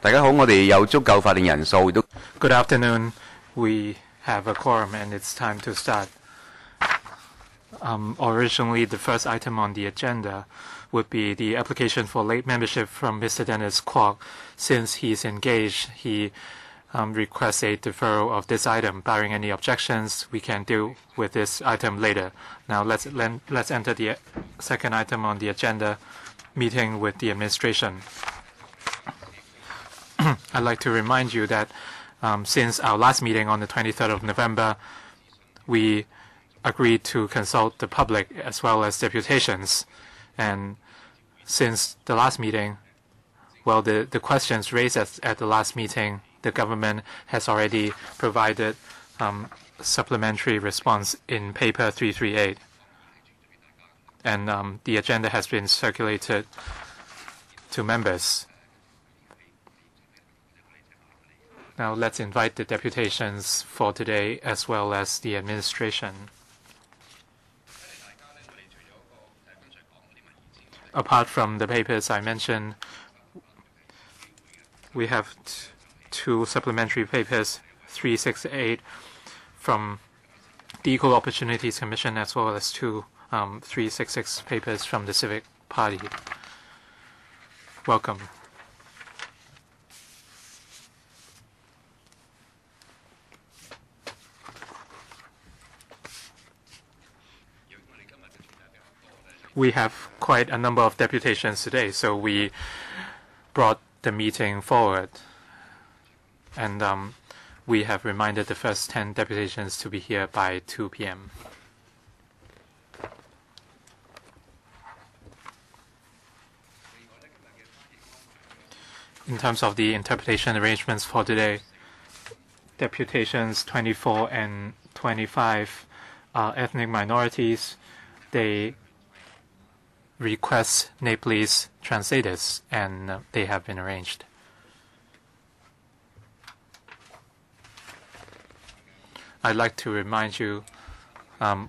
大家好，我哋有足夠法定人數，亦都 Good afternoon. We have a quorum and it's time to start. Originally, the first item on the agenda would be the application for late membership from Mr. Dennis KWOK. Since he's engaged, he requests a deferral of this item. Barring any objections, we can deal with this item later. Now let's enter the second item on the agenda, meeting with the administration. I'd like to remind you that since our last meeting on the 23rd of November, we agreed to consult the public as well as deputations. And since the last meeting, well, the questions raised at the last meeting, the government has already provided supplementary response in paper 338. And the agenda has been circulated to members. Now let's invite the deputations for today as well as the administration. Apart from the papers I mentioned, we have two supplementary papers, 368 from the Equal Opportunities Commission as well as two 366 papers from the Civic Party. Welcome. We have quite a number of deputations today, so we brought the meeting forward. And we have reminded the first 10 deputations to be here by 2 p.m. In terms of the interpretation arrangements for today, deputations 24 and 25 are ethnic minorities. They request Nepalese translators, and they have been arranged. I'd like to remind you,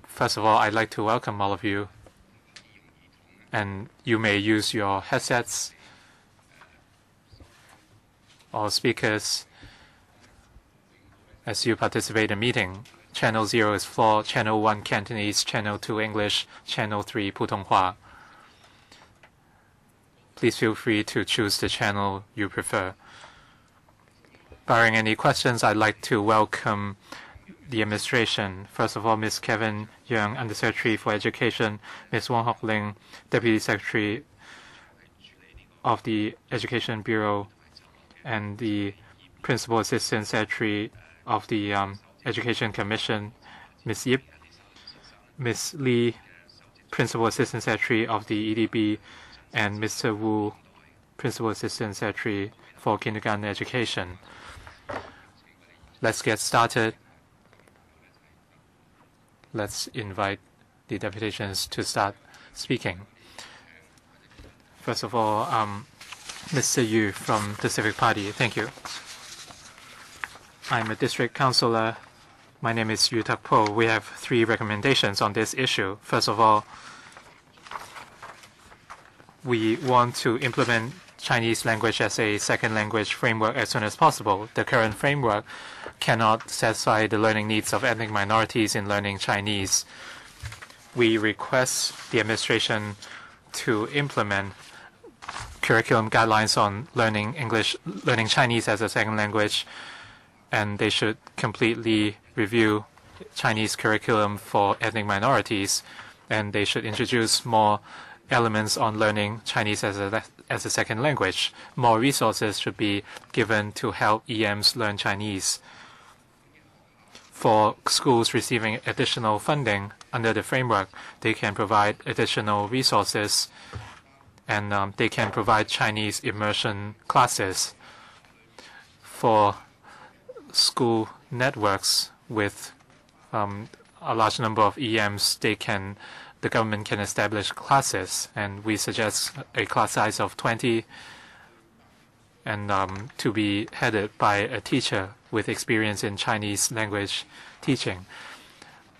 first of all, I'd like to welcome all of you, and you may use your headsets or speakers as you participate in the meeting. Channel 0 is floor, Channel 1 Cantonese, Channel 2 English, Channel 3 Putonghua. Please feel free to choose the channel you prefer. Barring any questions, I'd like to welcome the administration. First of all, Ms. Kevin Young, Undersecretary for Education, Ms. Wong Hock Ling, Deputy Secretary of the Education Bureau, and the Principal Assistant Secretary of the Education Commission, Ms. Yip, Ms. Lee, Principal Assistant Secretary of the EDB, and Mr. Wu, Principal Assistant Secretary for Kindergarten Education. Let's get started. Let's invite the deputations to start speaking. First of all, Mr. Yu from the Civic Party. Thank you. I'm a district councillor. My name is Rita Po. We have 3 recommendations on this issue. First of all, we want to implement Chinese language as a second language framework as soon as possible. The current framework cannot satisfy the learning needs of ethnic minorities in learning Chinese. We request the administration to implement curriculum guidelines on learning Chinese as a second language, and they should completely review Chinese curriculum for ethnic minorities, and they should introduce more elements on learning Chinese as a second language. More resources should be given to help EMs learn Chinese. For schools receiving additional funding under the framework, they can provide additional resources, and they can provide Chinese immersion classes. For school networks with a large number of EMs, the government can establish classes, and we suggest a class size of 20 and to be headed by a teacher with experience in Chinese language teaching.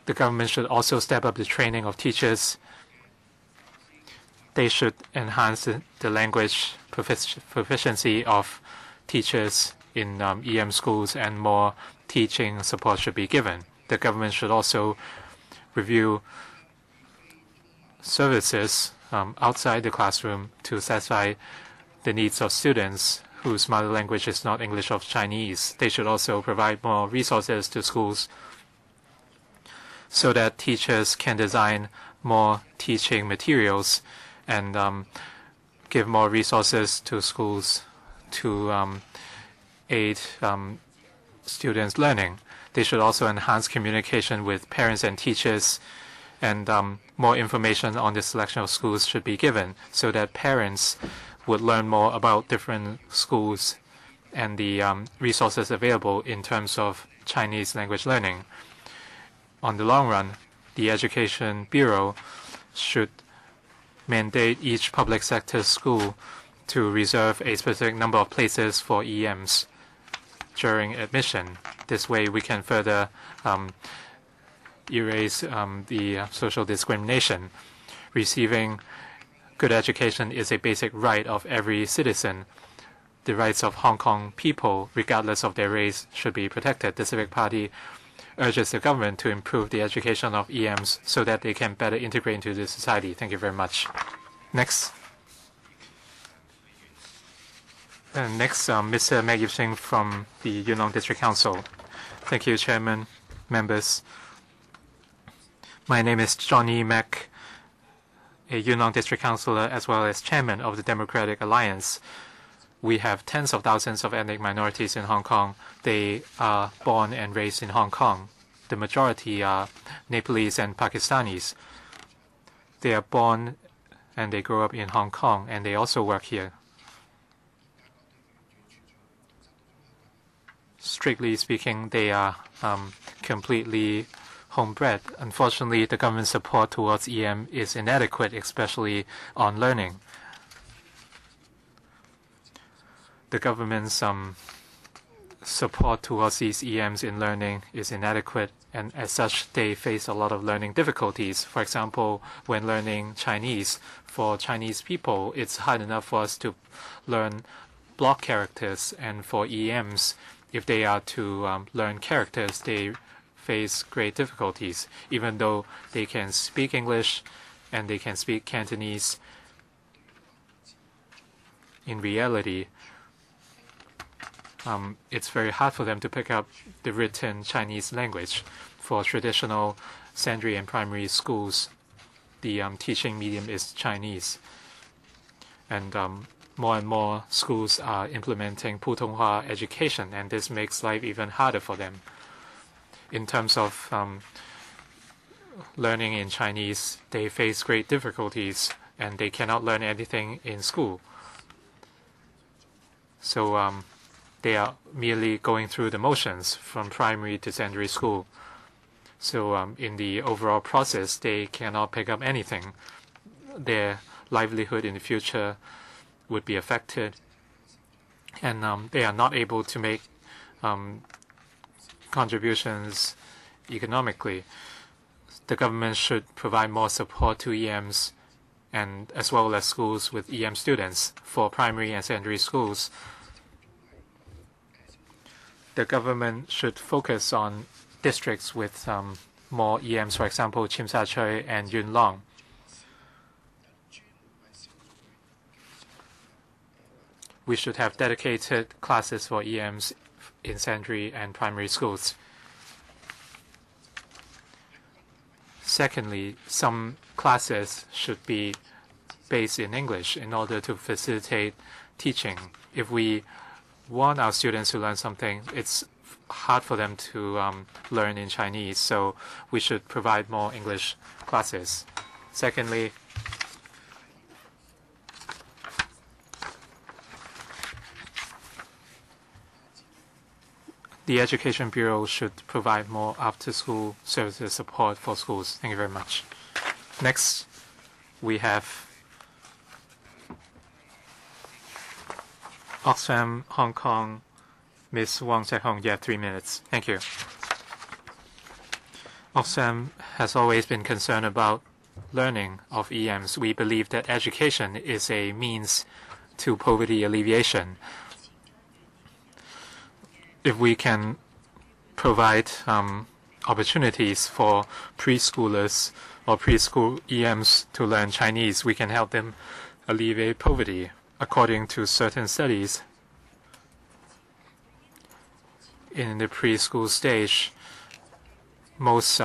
The government should also step up the training of teachers. They should enhance the language proficiency of teachers in EM schools and more teaching support should be given. The government should also review services outside the classroom to satisfy the needs of students whose mother language is not English or Chinese. They should also provide more resources to schools so that teachers can design more teaching materials and give more resources to schools to aid students' learning. They should also enhance communication with parents and teachers, and more information on the selection of schools should be given so that parents would learn more about different schools and the resources available in terms of Chinese language learning. On the long run, the Education Bureau should mandate each public sector school to reserve a specific number of places for EMs during admission. This way we can further erase the social discrimination. Receiving good education is a basic right of every citizen. The rights of Hong Kong people, regardless of their race, should be protected. The Civic Party urges the government to improve the education of EMs so that they can better integrate into the society. Thank you very much. Next. Mr. Mack from the Yuen Long District Council. Thank you, Chairman, members. My name is Johnny Mack, a Yuen Long District Councillor as well as Chairman of the Democratic Alliance. We have tens of thousands of ethnic minorities in Hong Kong. They are born and raised in Hong Kong. The majority are Nepalese and Pakistanis. They are born and they grow up in Hong Kong, and they also work here. Strictly speaking, they are completely homebred. Unfortunately, the government support towards EM is inadequate, especially on learning. The government's support towards these EMs in learning is inadequate, and as such, they face a lot of learning difficulties. For example, when learning Chinese, for Chinese people, it's hard enough for us to learn block characters, and for EMs, if they are to learn characters, they face great difficulties. Even though they can speak English and they can speak Cantonese, in reality, it's very hard for them to pick up the written Chinese language. For traditional secondary and primary schools, the teaching medium is Chinese. And more and more schools are implementing Putonghua education, and this makes life even harder for them. In terms of learning in Chinese, they face great difficulties, and they cannot learn anything in school. So they are merely going through the motions from primary to secondary school. So in the overall process, they cannot pick up anything. Their livelihood in the future would be affected, and they are not able to make contributions economically. The government should provide more support to EMs and as well as schools with EM students. For primary and secondary schools, the government should focus on districts with more EMs, for example, Tsim Sha Tsui and Yuen Long. We should have dedicated classes for EMs in secondary and primary schools. Secondly, some classes should be based in English in order to facilitate teaching. If we want our students to learn something, it's hard for them to learn in Chinese, so we should provide more English classes. Secondly, the Education Bureau should provide more after-school services support for schools. Thank you very much. Next, we have Oxfam Hong Kong, Ms. Wong Jack Hong. You have 3 minutes. Thank you. Oxfam has always been concerned about learning of EMs. We believe that education is a means to poverty alleviation. if we can provide opportunities for preschoolers or preschool EMs to learn Chinese, we can help them alleviate poverty. According to certain studies, in the preschool stage, most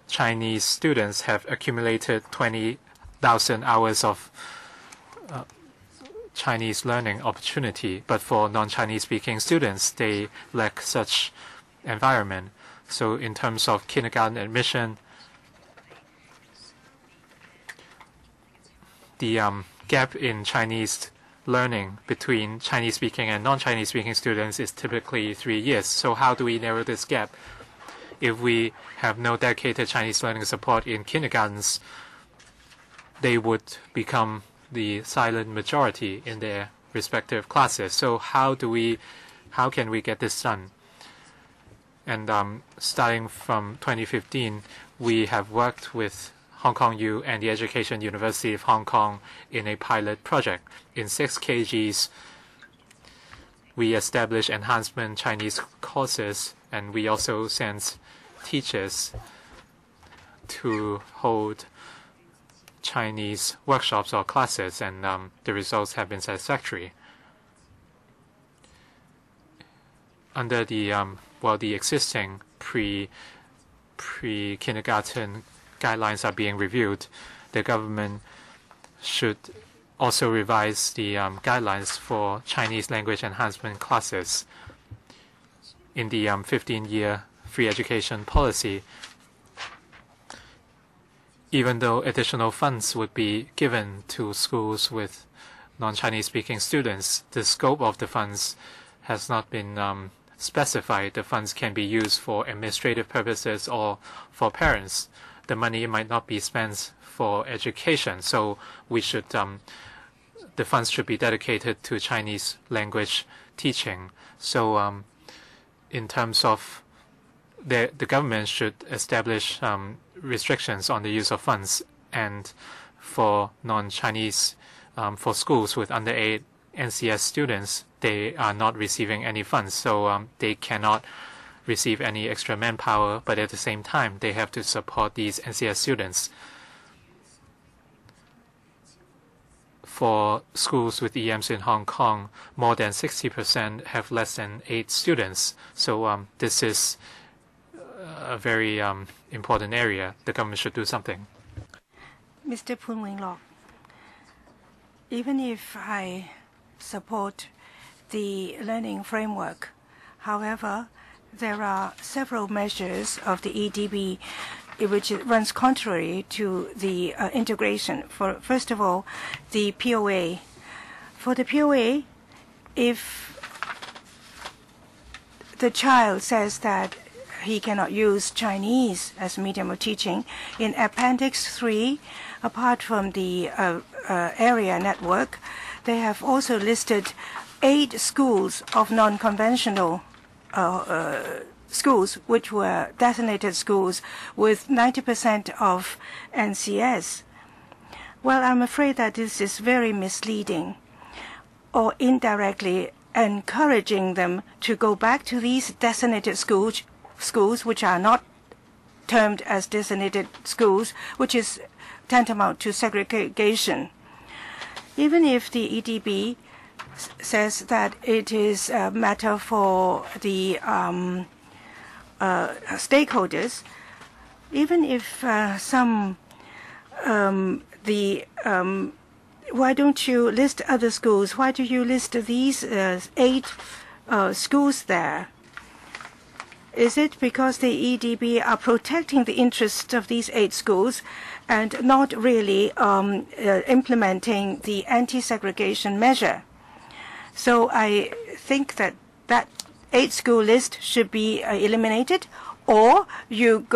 Chinese students have accumulated 20,000 hours of Chinese learning opportunity, but for non-Chinese speaking students, they lack such environment. So in terms of kindergarten admission, the gap in Chinese learning between Chinese speaking and non-Chinese speaking students is typically 3 years. So how do we narrow this gap? If we have no dedicated Chinese learning support in kindergartens, they would become the silent majority in their respective classes. So how can we get this done? And starting from 2015, we have worked with Hong Kong U and the Education University of Hong Kong in a pilot project. In 6 KGs, we established enhancement Chinese courses, and we also sent teachers to hold Chinese workshops or classes, and the results have been satisfactory. Under the the existing pre-kindergarten guidelines are being reviewed, the government should also revise the guidelines for Chinese language enhancement classes. In the 15-year free education policy, even though additional funds would be given to schools with non-Chinese speaking students, the scope of the funds has not been specified. The funds can be used for administrative purposes or for parents. The money might not be spent for education, so we should the funds should be dedicated to Chinese language teaching. So in terms of the government should establish restrictions on the use of funds, and for non-Chinese, for schools with under 8 NCS students, they are not receiving any funds, so they cannot receive any extra manpower, but at the same time, they have to support these NCS students. For schools with EMs in Hong Kong, more than 60% have less than 8 students, so this is a very important area. The government should do something. Mr. Poon Wing-lok, even if I support the learning framework, however, there are several measures of the EDB which runs contrary to the integration. First of all, the POA. For the POA, if the child says that he cannot use Chinese as a medium of teaching, in Appendix 3, apart from the area network, they have also listed 8 schools of non-conventional schools, which were designated schools with 90% of NCS. Well, I'm afraid that this is very misleading, or indirectly encouraging them to go back to these designated schools which are not termed as designated schools, which is tantamount to segregation. Even if the EDB says that it is a matter for the stakeholders, even if why don't you list other schools? Why do you list these 8 schools there? Is it because the EDB are protecting the interests of these 8 schools and not really implementing the anti-segregation measure? So I think that that 8 school list should be eliminated, or you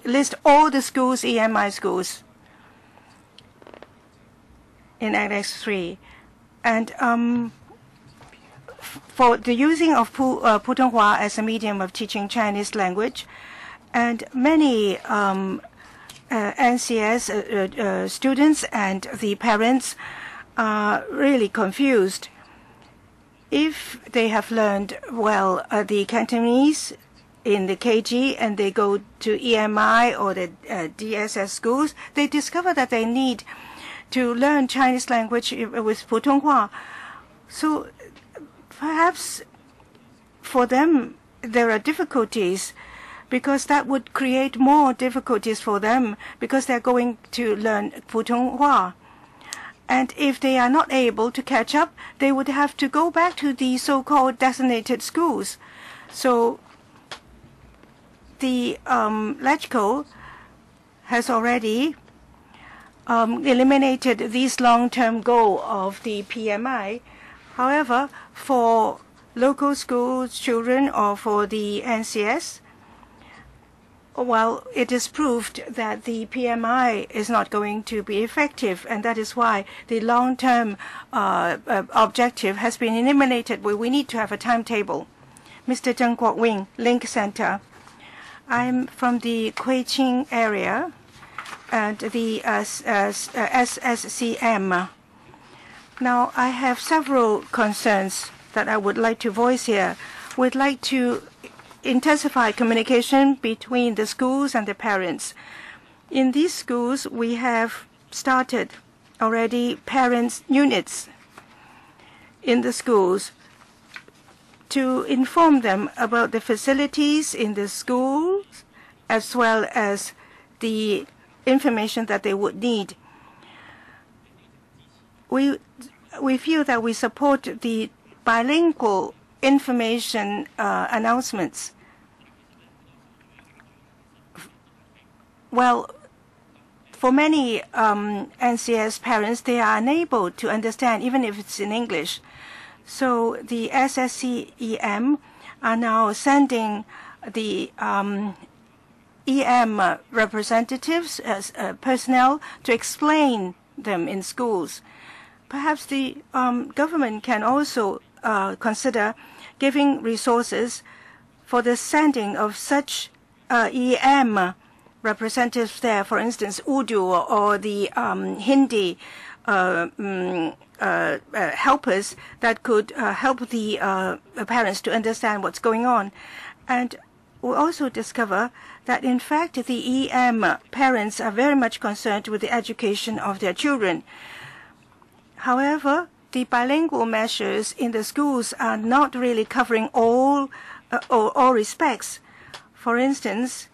list all the schools, EMI schools, in Annex 3. And for the using of Putonghua as a medium of teaching Chinese language, and many NCS students and the parents are really confused. if they have learned well the Cantonese in the KG and they go to EMI or the DSS schools, they discover that they need to learn Chinese language with Putonghua. So perhaps for them there are difficulties, because that would create more difficulties for them because they're going to learn Putonghua. And if they are not able to catch up, they would have to go back to the so-called designated schools. So the LegCo has already eliminated this long-term goal of the PMI. However, for local school children or for the NCS, well, it is proved that the PMI is not going to be effective, and that is why the long-term objective has been eliminated. We need to have a timetable. Mr. Zheng KWOK Wing, Link Center. I'm from the Kuiqing area and the SSCM. Now, I have several concerns that I would like to voice here. We'd like to intensify communication between the schools and the parents. In these schools, we have started already parents' units in the schools to inform them about the facilities in the schools as well as the information that they would need. We feel that we support the bilingual information announcements. Well, for many NCS parents, they are unable to understand even if it's in English. So the SSCEM are now sending the EM representatives as personnel to explain them in schools. Perhaps the government can also consider giving resources for the sending of such EM representatives there, for instance, Urdu or the Hindi helpers that could help the parents to understand what's going on. And we also discover that, in fact, the EM parents are very much concerned with the education of their children. However, the bilingual measures in the schools are not really covering all respects. For instance,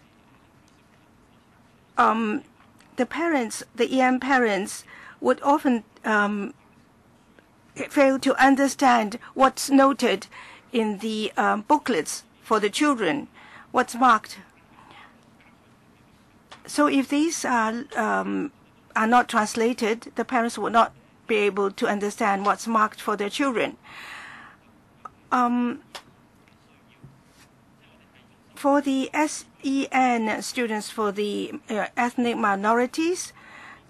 the parents, the EM parents, would often fail to understand what's noted in the booklets for the children, what's marked. So if these are not translated, the parents will not be able to understand what's marked for their children. For the SEN students, for the ethnic minorities,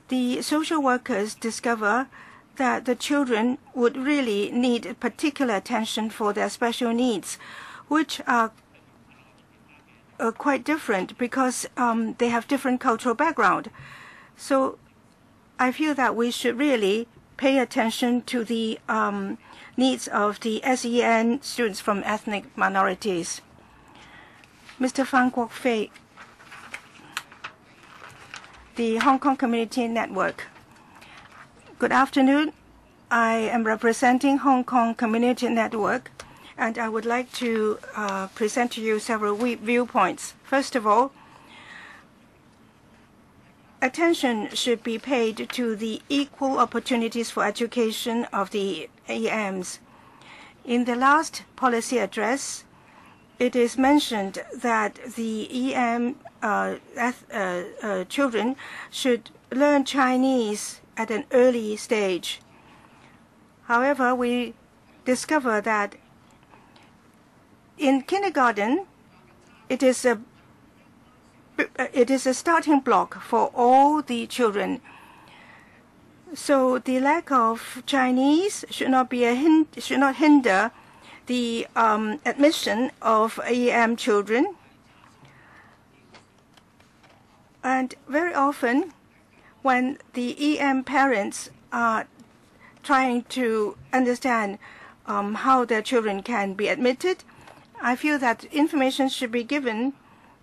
the social workers discover that the children would really need particular attention for their special needs, which are quite different because they have different cultural background. So I feel that we should really pay attention to the needs of the SEN students from ethnic minorities. Mr. Fan Kwok Fei, the Hong Kong Community Network. Good afternoon. I am representing Hong Kong Community Network, and I would like to present to you several viewpoints. First of all, attention should be paid to the equal opportunities for education of the EMs. In the last policy address, it is mentioned that the EM children should learn Chinese at an early stage. However, we discover that in kindergarten, it is a starting block for all the children. So the lack of Chinese should not hinder the admission of EM children. And very often, when the EM parents are trying to understand how their children can be admitted. I feel that information should be given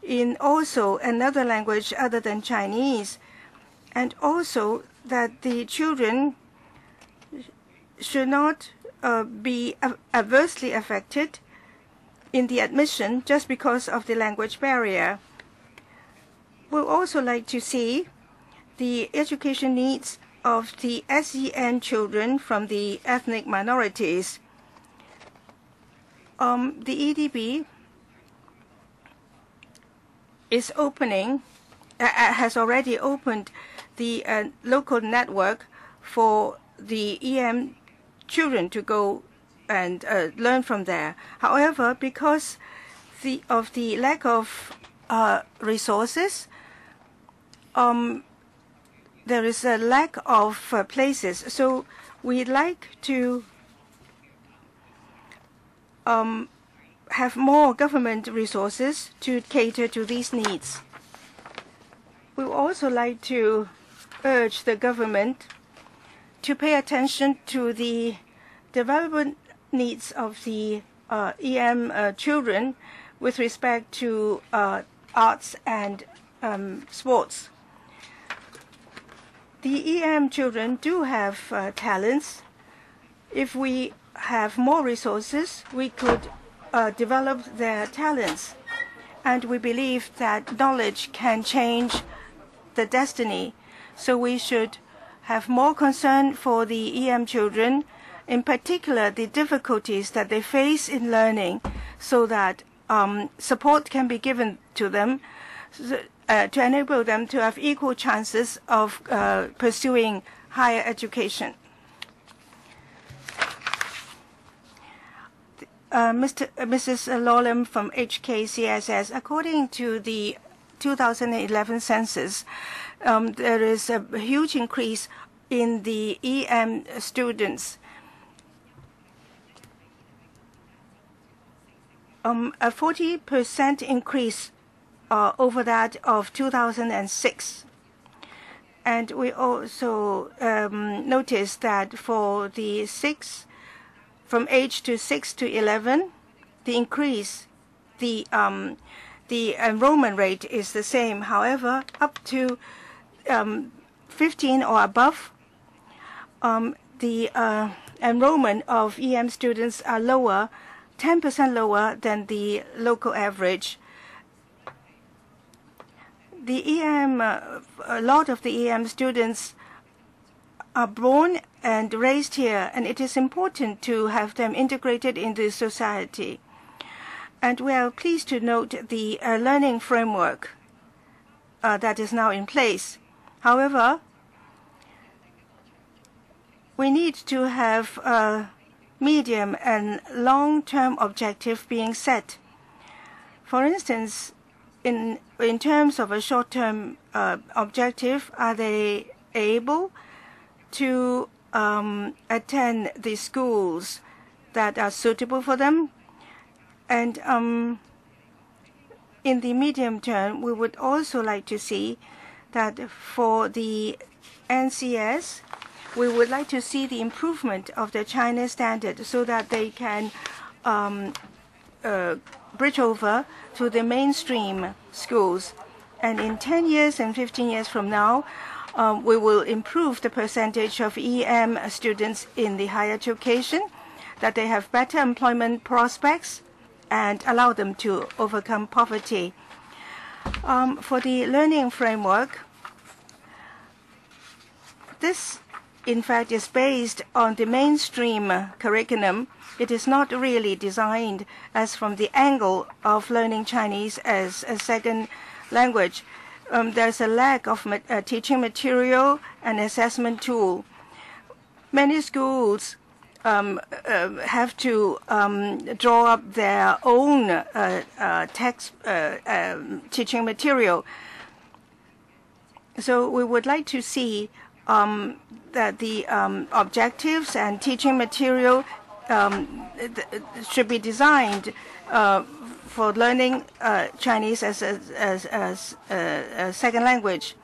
in also another language other than Chinese, and also that the children should not be adversely affected in the admission just because of the language barrier. We'll also like to see the education needs of the SEN children from the ethnic minorities. The EDB is has already opened the local network for the EM children to go and learn from there. However, because of the lack of resources, there is a lack of places. So we'd like to have more government resources to cater to these needs. We would also like to urge the government to pay attention to the development needs of the EM children with respect to arts and sports. The EM children do have talents. If we have more resources, we could develop their talents. And we believe that knowledge can change the destiny. So we should have more concern for the EM children, in particular the difficulties that they face in learning, so that support can be given to them to enable them to have equal chances of pursuing higher education. Mrs. Lawlam from HKCSS, according to the 2011 census, there is a huge increase in the EM students. A 40% increase over that of 2006. And we also noticed that for the from age to 6 to 11, the increase, the enrollment rate is the same. However, up to 15 or above, the enrollment of EM students are lower, 10% lower than the local average. The EM, a lot of the EM students are born and raised here, and it is important to have them integrated into society. And we are pleased to note the learning framework that is now in place. However, we need to have a medium and long-term objective being set. For instance, in terms of a short-term objective, are they able to attend the schools that are suitable for them? And in the medium term, we would also like to see that for the NCS, we would like to see the improvement of the China standard so that they can bridge over to the mainstream schools. And in 10 years and 15 years from now, we will improve the percentage of EM students in the higher education, that they have better employment prospects, and allow them to overcome poverty. For the learning framework, this, in fact, is based on the mainstream curriculum. It is not really designed as from the angle of learning Chinese as a second language. There's a lack of teaching material and assessment tool. Many schools have to draw up their own text teaching material. So we would like to see that the objectives and teaching material should be designed for learning Chinese as a second language.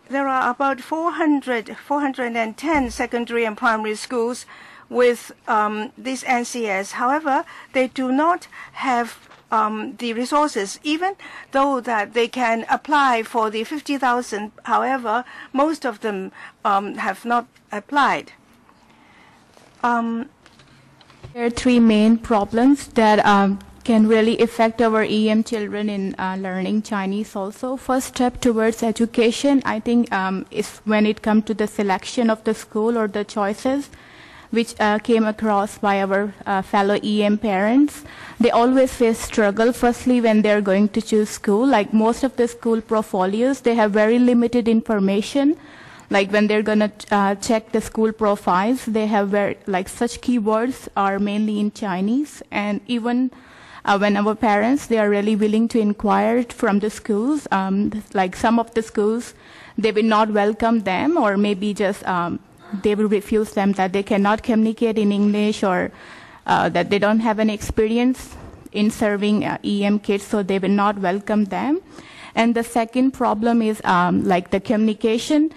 There are about 410 secondary and primary schools with this NCS. However, they do not have the resources, even though that they can apply for the 50,000. However, most of them have not applied. There are three main problems that can really affect our EM children in learning Chinese also. First step towards education, I think, is when it comes to the selection of the school or the choices, which came across by our fellow EM parents. They always face struggle, firstly, when they're going to choose school. Like most of the school portfolios, they have very limited information. Like when they're going to check the school profiles, they have such keywords are mainly in Chinese. And even when our parents, they are really willing to inquire from the schools, like some of the schools, they will not welcome them, or maybe just they will refuse them that they cannot communicate in English, or that they don't have any experience in serving EM kids, so they will not welcome them. And the second problem is like the communication.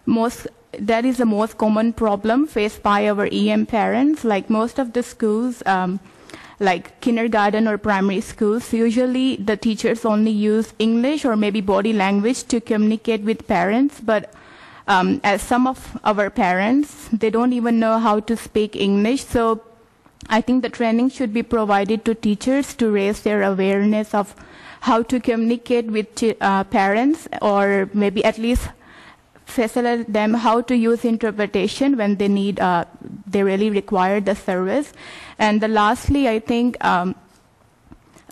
That is the most common problem faced by our EM parents. Like most of the schools, like kindergarten or primary schools, usually the teachers only use English or maybe body language to communicate with parents, but as some of our parents, they don't even know how to speak English. So I think the training should be provided to teachers to raise their awareness of how to communicate with parents, or maybe at least facilitate them how to use interpretation when they need, they really require the service. And lastly, I think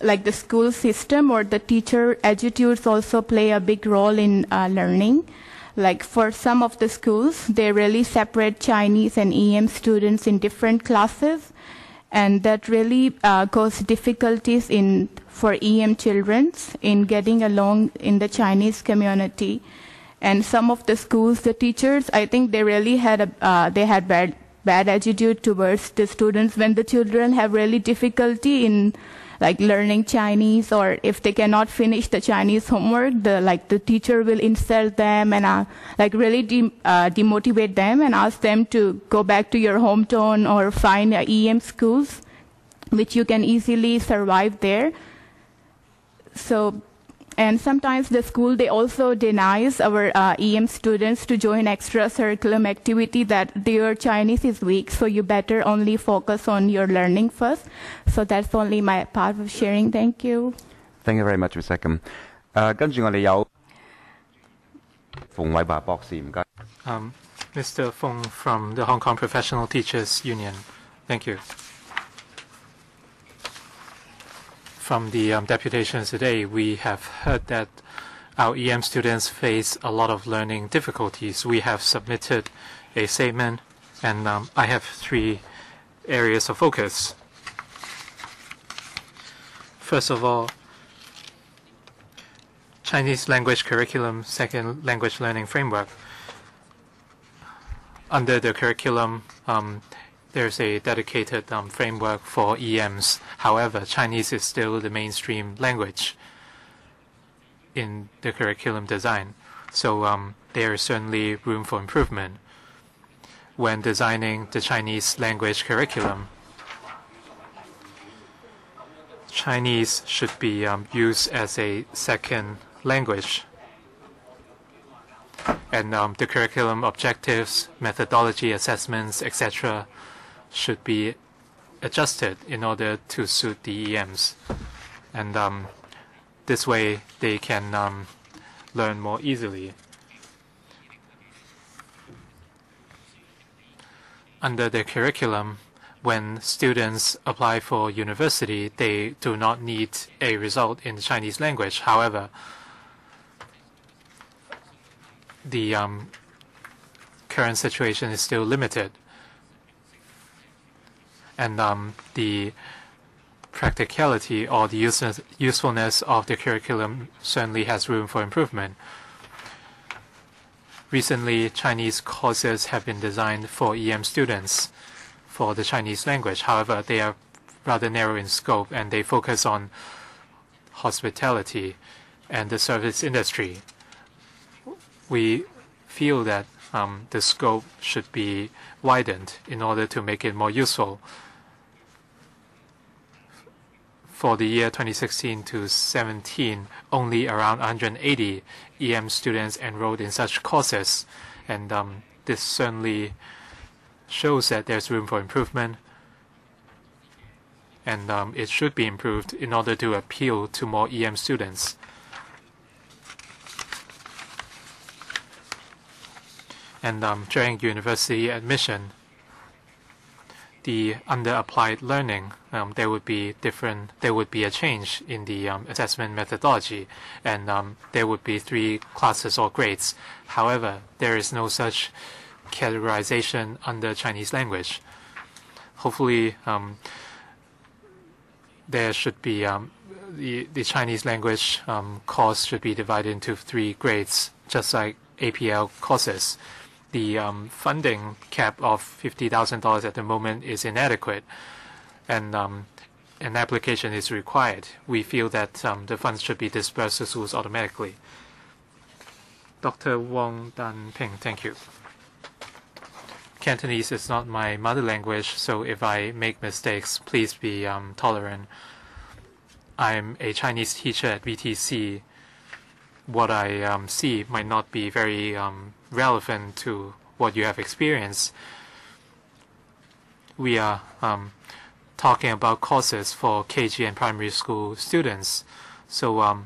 like the school system or the teacher attitudes also play a big role in learning. Like for some of the schools, they really separate Chinese and EM students in different classes, and that really causes difficulties for EM children in getting along in the Chinese community. And some of the schools, the teachers, I think they really had bad attitude towards the students when the children have really difficulty in like learning Chinese, or if they cannot finish the Chinese homework, the teacher will insult them and like really demotivate them and ask them to go back to your hometown or find EM schools, which you can easily survive there. So, and sometimes the school, they also denies our EM students to join extra curriculum activity that their Chinese is weak, so you better only focus on your learning first. So that's only my part of sharing. Thank you. Thank you very much, Ms. Second. 跟住我哋有馮偉華博士，唔該。Mr. Feng from the Hong Kong Professional Teachers Union. Thank you. From the deputations today, we have heard that our EM students face a lot of learning difficulties. We have submitted a statement, and I have three areas of focus. First of all, Chinese language curriculum, second language learning framework. Under the curriculum, there's a dedicated framework for EMs. However, Chinese is still the mainstream language in the curriculum design. So there is certainly room for improvement. When designing the Chinese language curriculum, Chinese should be used as a second language. And the curriculum objectives, methodology assessments, etc. should be adjusted in order to suit the EMs. And this way they can learn more easily. Under the curriculum, when students apply for university, they do not need a result in the Chinese language. However, the current situation is still limited. And the practicality or the usefulness of the curriculum certainly has room for improvement. Recently, Chinese courses have been designed for EM students for the Chinese language. However, they are rather narrow in scope, and they focus on hospitality and the service industry. We feel that the scope should be widened in order to make it more useful. For the year 2016 to 17, only around 180 EM students enrolled in such courses, and this certainly shows that there's room for improvement, and it should be improved in order to appeal to more EM students. And during university admission, the under applied learning, there would be a change in the assessment methodology, and there would be 3 classes or grades. However, there is no such categorization under Chinese language. Hopefully, there should be the Chinese language course should be divided into 3 grades, just like APL courses. The funding cap of $50,000 at the moment is inadequate, and an application is required. We feel that the funds should be dispersed to schools automatically. Dr. Wong Dan Ping, thank you. Cantonese is not my mother language, so if I make mistakes, please be tolerant. I'm a Chinese teacher at VTC. What I see might not be very relevant to what you have experienced. We are talking about courses for KG and primary school students. So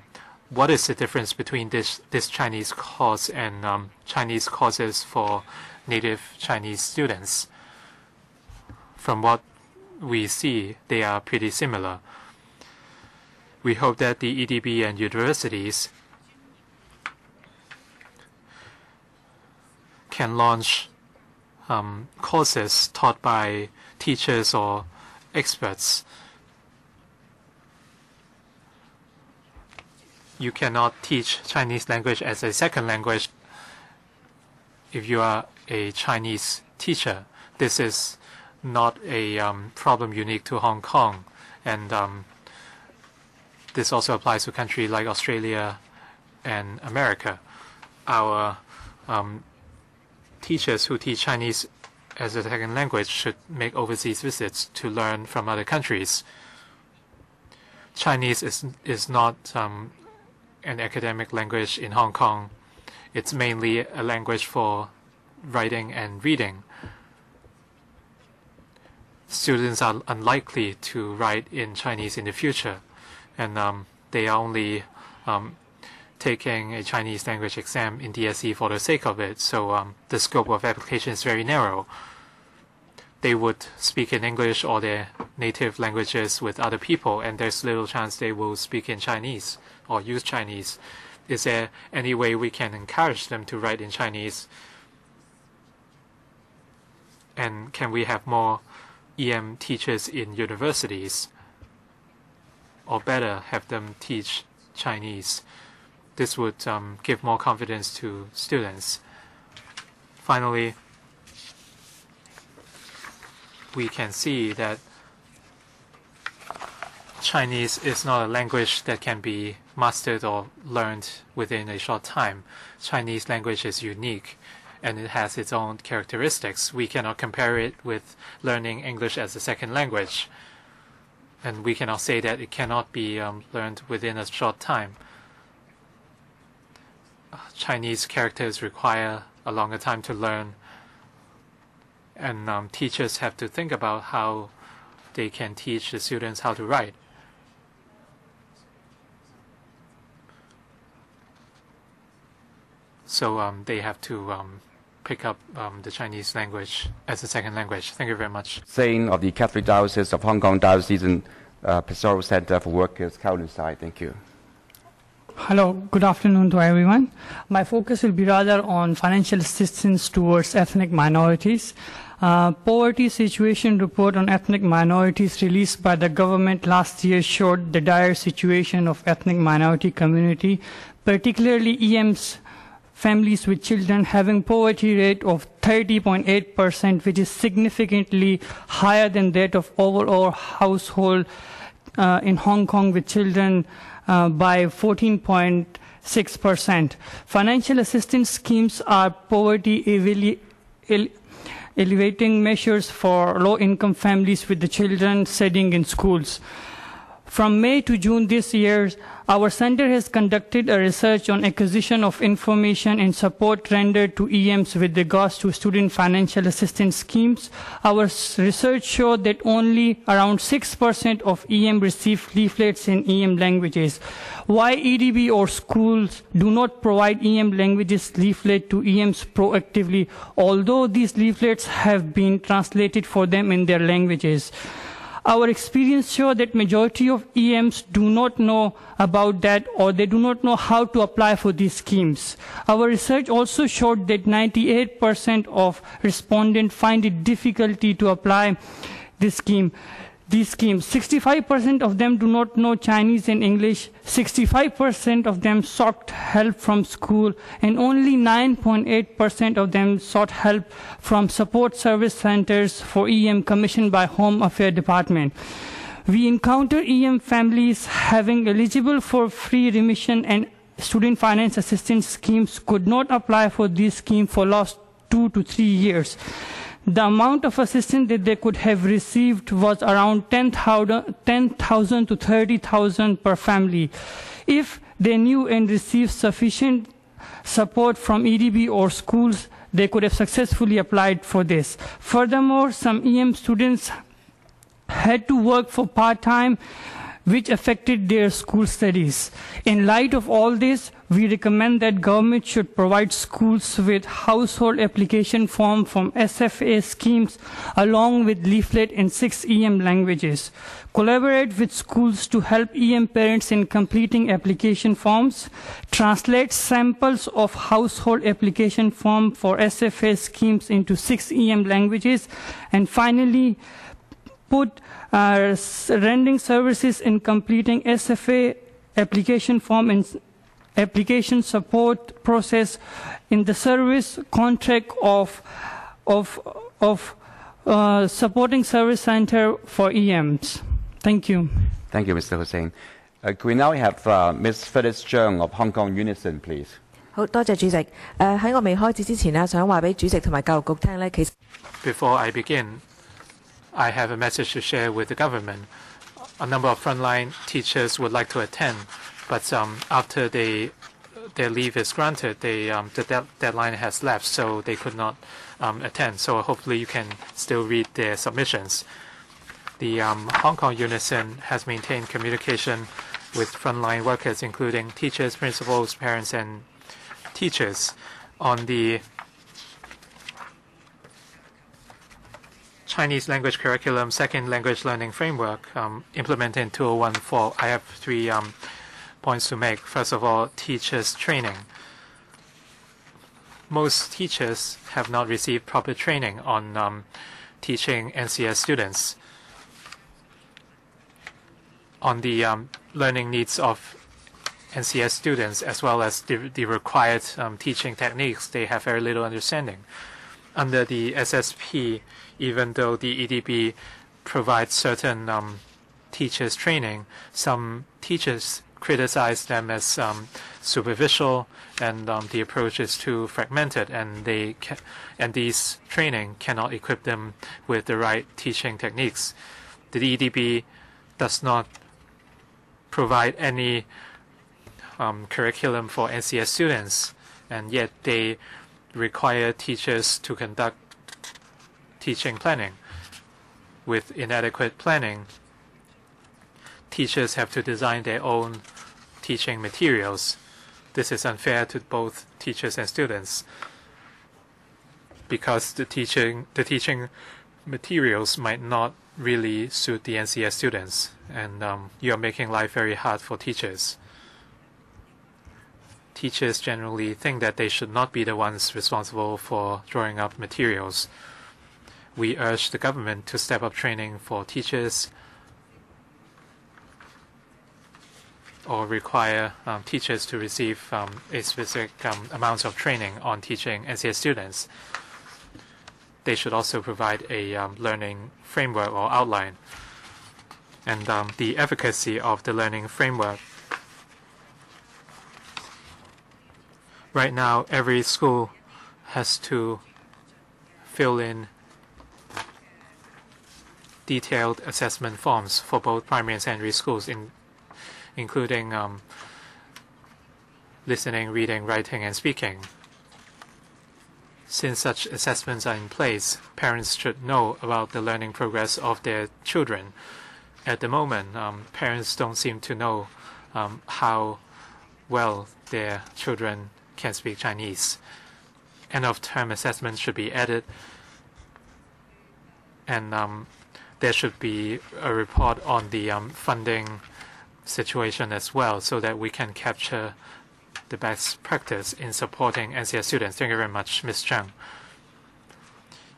what is the difference between this Chinese course and Chinese courses for native Chinese students? From what we see, they are pretty similar. We hope that the EDB and universities can launch courses taught by teachers or experts. You cannot teach Chinese language as a second language if you are a Chinese teacher. This is not a problem unique to Hong Kong, and this also applies to countries like Australia and America. Our teachers who teach Chinese as a second language should make overseas visits to learn from other countries. Chinese is not an academic language in Hong Kong. It's mainly a language for writing and reading. Students are unlikely to write in Chinese in the future, and they are only taking a Chinese language exam in DSE for the sake of it, so the scope of application is very narrow. They would speak in English or their native languages with other people, and there's little chance they will speak in Chinese or use Chinese. Is there any way we can encourage them to write in Chinese? And can we have more EM teachers in universities? Or better, have them teach Chinese? This would give more confidence to students. Finally, we can see that Chinese is not a language that can be mastered or learned within a short time. Chinese language is unique, and it has its own characteristics. We cannot compare it with learning English as a second language, and we cannot say that it cannot be learned within a short time. Chinese characters require a longer time to learn, and teachers have to think about how they can teach the students how to write. So they have to pick up the Chinese language as a second language. Thank you very much. Saying of the Catholic Diocese of Hong Kong Diocesan Pastoral Center for Workers, Kowloon side. Thank you. Hello, good afternoon to everyone. My focus will be rather on financial assistance towards ethnic minorities. Poverty situation report on ethnic minorities released by the government last year showed the dire situation of ethnic minority community, particularly EM's families with children having poverty rate of 30.8%, which is significantly higher than that of overall household in Hong Kong with children by 14.7%. 6%. Financial assistance schemes are poverty alleviating measures for low-income families with the children studying in schools. From May to June this year, our center has conducted a research on acquisition of information and support rendered to EMs with regards to student financial assistance schemes. Our research showed that only around 6% of EM receive leaflets in EM languages. Why EDB or schools do not provide EM languages leaflet to EMs proactively, although these leaflets have been translated for them in their languages? Our experience shows that majority of EMs do not know about that, or they do not know how to apply for these schemes. Our research also showed that 98% of respondents find it difficulty to apply these schemes. 65% of them do not know Chinese and English. 65% of them sought help from school, and only 9.8% of them sought help from support service centers for EM commissioned by Home Affairs Department. We encounter EM families having eligible for free remission and student finance assistance schemes could not apply for this scheme for last 2 to 3 years. The amount of assistance that they could have received was around 10,000 to 30,000 per family. If they knew and received sufficient support from EDB or schools, they could have successfully applied for this. Furthermore, some EM students had to work for part-time, which affected their school studies. In light of all this, we recommend that government should provide schools with household application form from SFA schemes along with leaflet in 6 EM languages. Collaborate with schools to help EM parents in completing application forms. Translate samples of household application form for SFA schemes into 6 EM languages. And finally, put rendering services in completing SFA application form and application support process in the service contract of supporting service center for EMs. Thank you. Thank you, Mr. Hussain. Could we now have Ms. Phyllis Zhang of Hong Kong Unison, please? 好多謝主席。喺我未開始之前呢，想話俾主席同埋教育局聽呢，其實 Before I begin, I have a message to share with the government. A number of frontline teachers would like to attend, but after their leave is granted, the deadline has lapsed, so they could not attend. So hopefully you can still read their submissions. The Hong Kong Unison has maintained communication with frontline workers, including teachers, principals, parents, and teachers, on the Chinese language curriculum second language learning framework implemented in 2014. I have 3 points to make. First of all, teachers training. Most teachers have not received proper training on teaching NCS students on the learning needs of NCS students, as well as the required teaching techniques. They have very little understanding. Under the SSP, even though the EDB provides certain teachers training, some teachers criticize them as superficial, and the approach is too fragmented, and these training cannot equip them with the right teaching techniques. The EDB does not provide any curriculum for NCS students, and yet they require teachers to conduct teaching planning. With inadequate planning, teachers have to design their own teaching materials. This is unfair to both teachers and students, because the teaching materials might not really suit the NCS students, and you are making life very hard for teachers. Teachers generally think that they should not be the ones responsible for drawing up materials. We urge the government to step up training for teachers, or require teachers to receive a specific amounts of training on teaching NCS students. They should also provide a learning framework or outline. And the efficacy of the learning framework Right now, every school has to fill in detailed assessment forms for both primary and secondary schools, including listening, reading, writing, and speaking. Since such assessments are in place, parents should know about the learning progress of their children. At the moment, parents don't seem to know how well their children can speak Chinese. End-of-term assessments should be added, and there should be a report on the funding situation as well, so that we can capture the best practice in supporting NCS students. Thank you very much, Ms. Chang.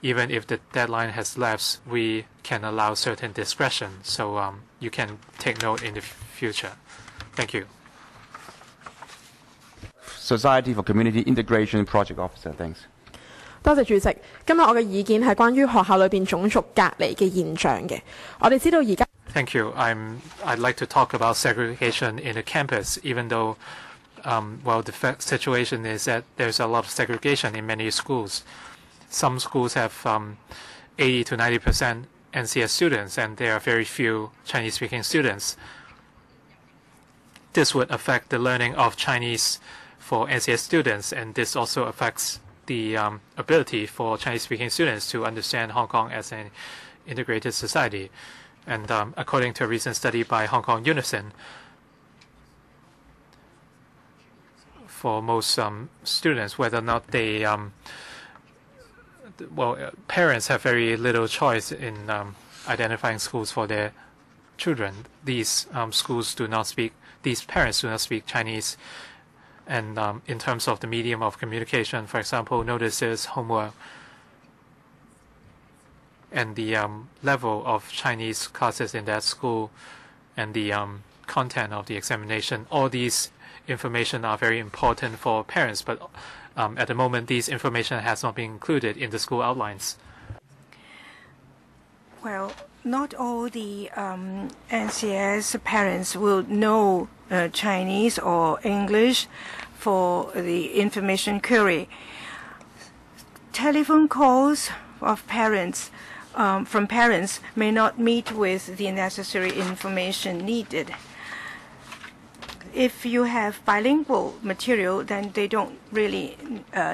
Even if the deadline has lapsed, we can allow certain discretion, so you can take note in the future. Thank you. Society for Community Integration Project Officer, thanks. 多謝主席。今日我嘅意見係關於學校裏邊種族隔離嘅現象嘅。我哋知道而家。Thank you. I'd like to talk about segregation in the campus, even though, well, the situation is that there's a lot of segregation in many schools. Some schools have 80 to 90% NCS students, and there are very few Chinese-speaking students. This would affect the learning of Chinese for NCS students, and this also affects the ability for Chinese-speaking students to understand Hong Kong as an integrated society. And according to a recent study by Hong Kong Unison, for most students, whether or not they, parents have very little choice in identifying schools for their children. These schools do not speak, these parents do not speak Chinese. And in terms of the medium of communication, for example, notices, homework, and the level of Chinese classes in that school, and the content of the examination, all these information are very important for parents, but at the moment, these information has not been included in the school outlines. Well, not all the NCS parents will know Chinese or English for the information query. Telephone calls of parents from parents may not meet with the necessary information needed. If you have bilingual material, then they don't really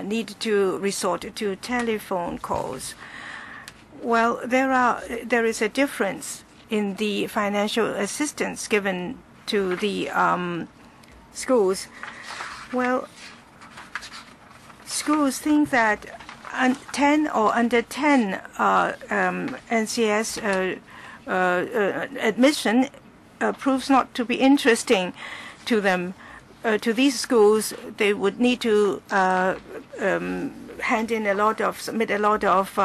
need to resort to telephone calls. Well, there is a difference in the financial assistance given to the schools. Well, schools think that 10 or under 10 NCS admission proves not to be interesting to them. To these schools, they would need to hand in submit a lot of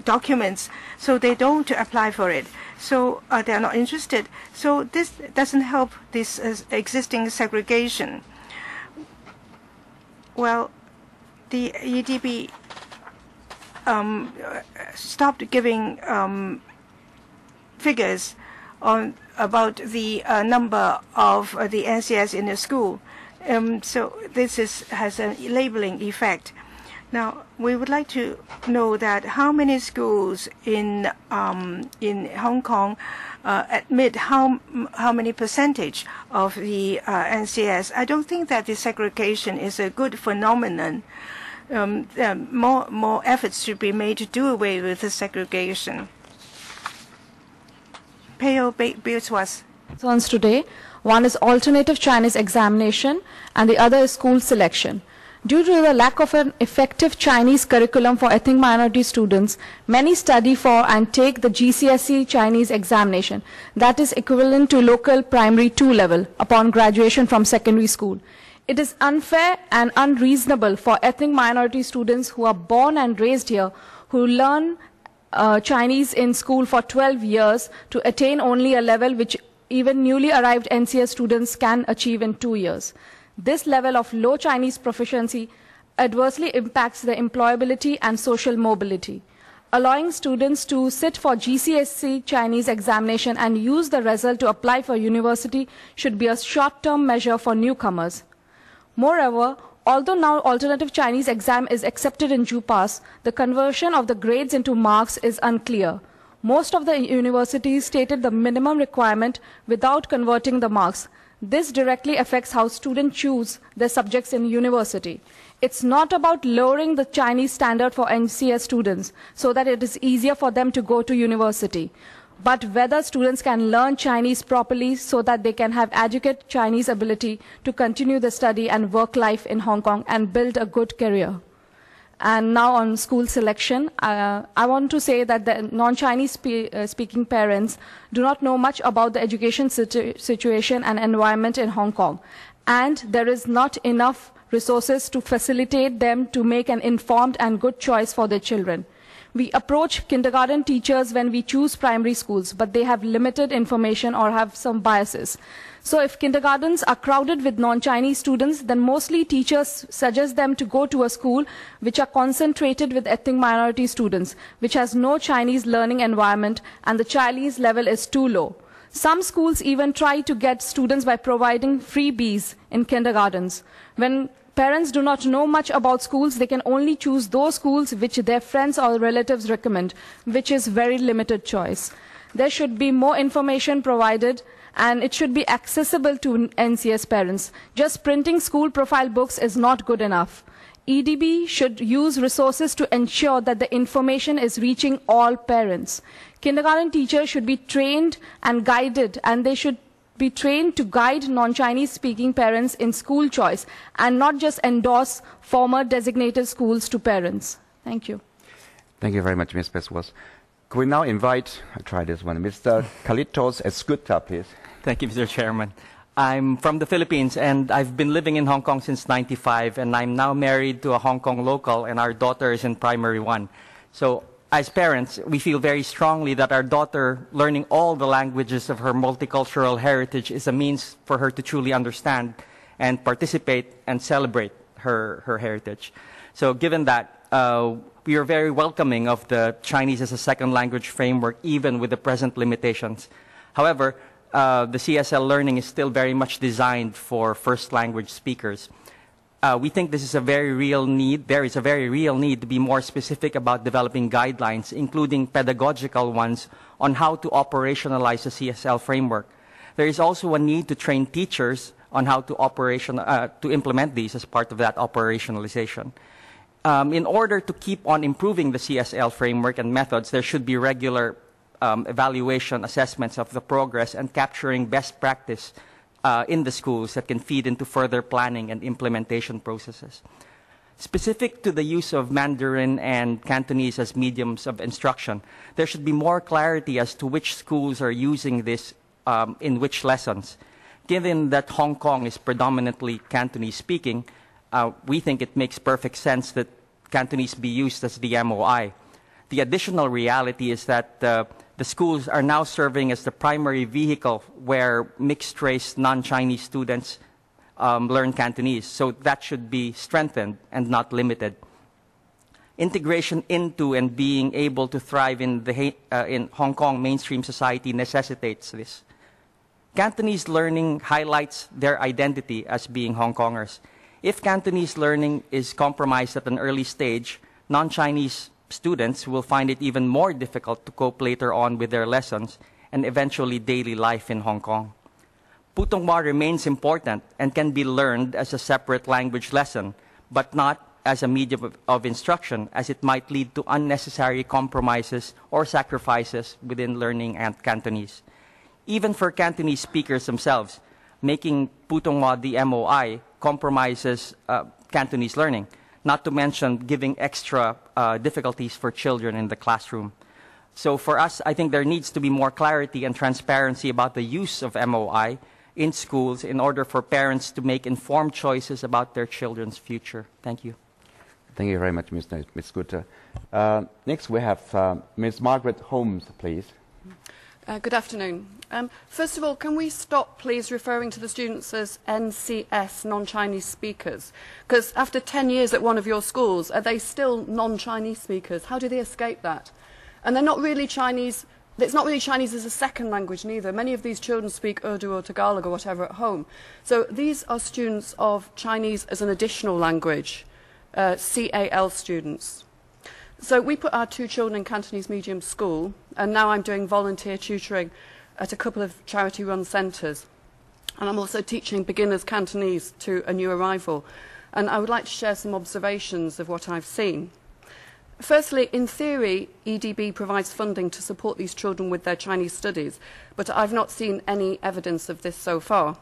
documents, so they don't apply for it. So they are not interested. So this doesn't help this existing segregation. Well, the EDB stopped giving figures about the number of the NCS in the school. So this has a labeling effect. Now, we would like to know that how many schools in Hong Kong admit how many percentage of the NCS. I don't think that this segregation is a good phenomenon. More efforts should be made to do away with the segregation. Pt1. Concerns today. One is alternative Chinese examination and the other is school selection. Due to the lack of an effective Chinese curriculum for ethnic minority students, many study for and take the GCSE Chinese examination, that is equivalent to local primary 2 level upon graduation from secondary school. It is unfair and unreasonable for ethnic minority students who are born and raised here, who learn Chinese in school for 12 years, to attain only a level which even newly arrived NCS students can achieve in 2 years. This level of low Chinese proficiency adversely impacts the employability and social mobility. Allowing students to sit for GCSE Chinese examination and use the result to apply for university should be a short-term measure for newcomers. Moreover, although now alternative Chinese exam is accepted in JUPAS, the conversion of the grades into marks is unclear. Most of the universities stated the minimum requirement without converting the marks. This directly affects how students choose their subjects in university. It's not about lowering the Chinese standard for NCS students so that it is easier for them to go to university, but whether students can learn Chinese properly so that they can have adequate Chinese ability to continue the study and work life in Hong Kong and build a good career. And now on school selection, I want to say that the non-Chinese speaking parents do not know much about the education situation and environment in Hong Kong, and there is not enough resources to facilitate them to make an informed and good choice for their children. We approach kindergarten teachers when we choose primary schools, but they have limited information or have some biases. So if kindergartens are crowded with non-Chinese students, then mostly teachers suggest them to go to a school which are concentrated with ethnic minority students, which has no Chinese learning environment and the Chinese level is too low. Some schools even try to get students by providing freebies in kindergartens. When parents do not know much about schools, they can only choose those schools which their friends or relatives recommend, which is very limited choice. There should be more information provided, and it should be accessible to NCS parents. Just printing school profile books is not good enough. EDB should use resources to ensure that the information is reaching all parents. Kindergarten teachers should be trained and guided, and they should be trained to guide non-Chinese speaking parents in school choice and not just endorse former designated schools to parents. Thank you. Thank you very much, Ms. Peswas. Could we now invite, I'll try this one, Mr. Kalitos Escuta, please. Thank you, Mr. Chairman. I'm from the Philippines, and I've been living in Hong Kong since '95, and I'm now married to a Hong Kong local, and our daughter is in primary 1. So as parents, we feel very strongly that our daughter learning all the languages of her multicultural heritage is a means for her to truly understand and participate and celebrate her heritage. So given that, we are very welcoming of the Chinese as a second language framework, even with the present limitations. However, the CSL learning is still very much designed for first language speakers. We think this is a very real need. There is a very real need to be more specific about developing guidelines, including pedagogical ones, on how to operationalize the CSL framework. There is also a need to train teachers on how to implement these as part of that operationalization. In order to keep on improving the CSL framework and methods, there should be regular evaluation assessments of the progress and capturing best practice in the schools that can feed into further planning and implementation processes. Specific to the use of Mandarin and Cantonese as mediums of instruction, there should be more clarity as to which schools are using this in which lessons. Given that Hong Kong is predominantly Cantonese speaking, we think it makes perfect sense that Cantonese be used as the MOI. The additional reality is that the schools are now serving as the primary vehicle where mixed-race non-Chinese students learn Cantonese, so that should be strengthened and not limited. Integration into and being able to thrive in Hong Kong mainstream society necessitates this. Cantonese learning highlights their identity as being Hong Kongers. If Cantonese learning is compromised at an early stage, non-Chinese students will find it even more difficult to cope later on with their lessons and eventually daily life in Hong Kong. Putonghua remains important and can be learned as a separate language lesson, but not as a medium of instruction, as it might lead to unnecessary compromises or sacrifices within learning and Cantonese. Even for Cantonese speakers themselves, making Putonghua the MOI compromises Cantonese learning, not to mention giving extra difficulties for children in the classroom. So for us, I think there needs to be more clarity and transparency about the use of MOI in schools in order for parents to make informed choices about their children's future. Thank you. Thank you very much, Ms. Guta. Next, we have Ms. Margaret Holmes, please. Good afternoon. First of all, can we stop, please, referring to the students as NCS, non-Chinese speakers? Because after 10 years at one of your schools, are they still non-Chinese speakers? How do they escape that? And they're not really Chinese. It's not really Chinese as a second language, neither. Many of these children speak Urdu or Tagalog or whatever at home. So these are students of Chinese as an additional language, CAL students. So we put our 2 children in Cantonese medium school, and now I'm doing volunteer tutoring at a couple of charity-run centres. And I'm also teaching beginners Cantonese to a new arrival. And I would like to share some observations of what I've seen. Firstly, in theory, EDB provides funding to support these children with their Chinese studies, but I've not seen any evidence of this so far.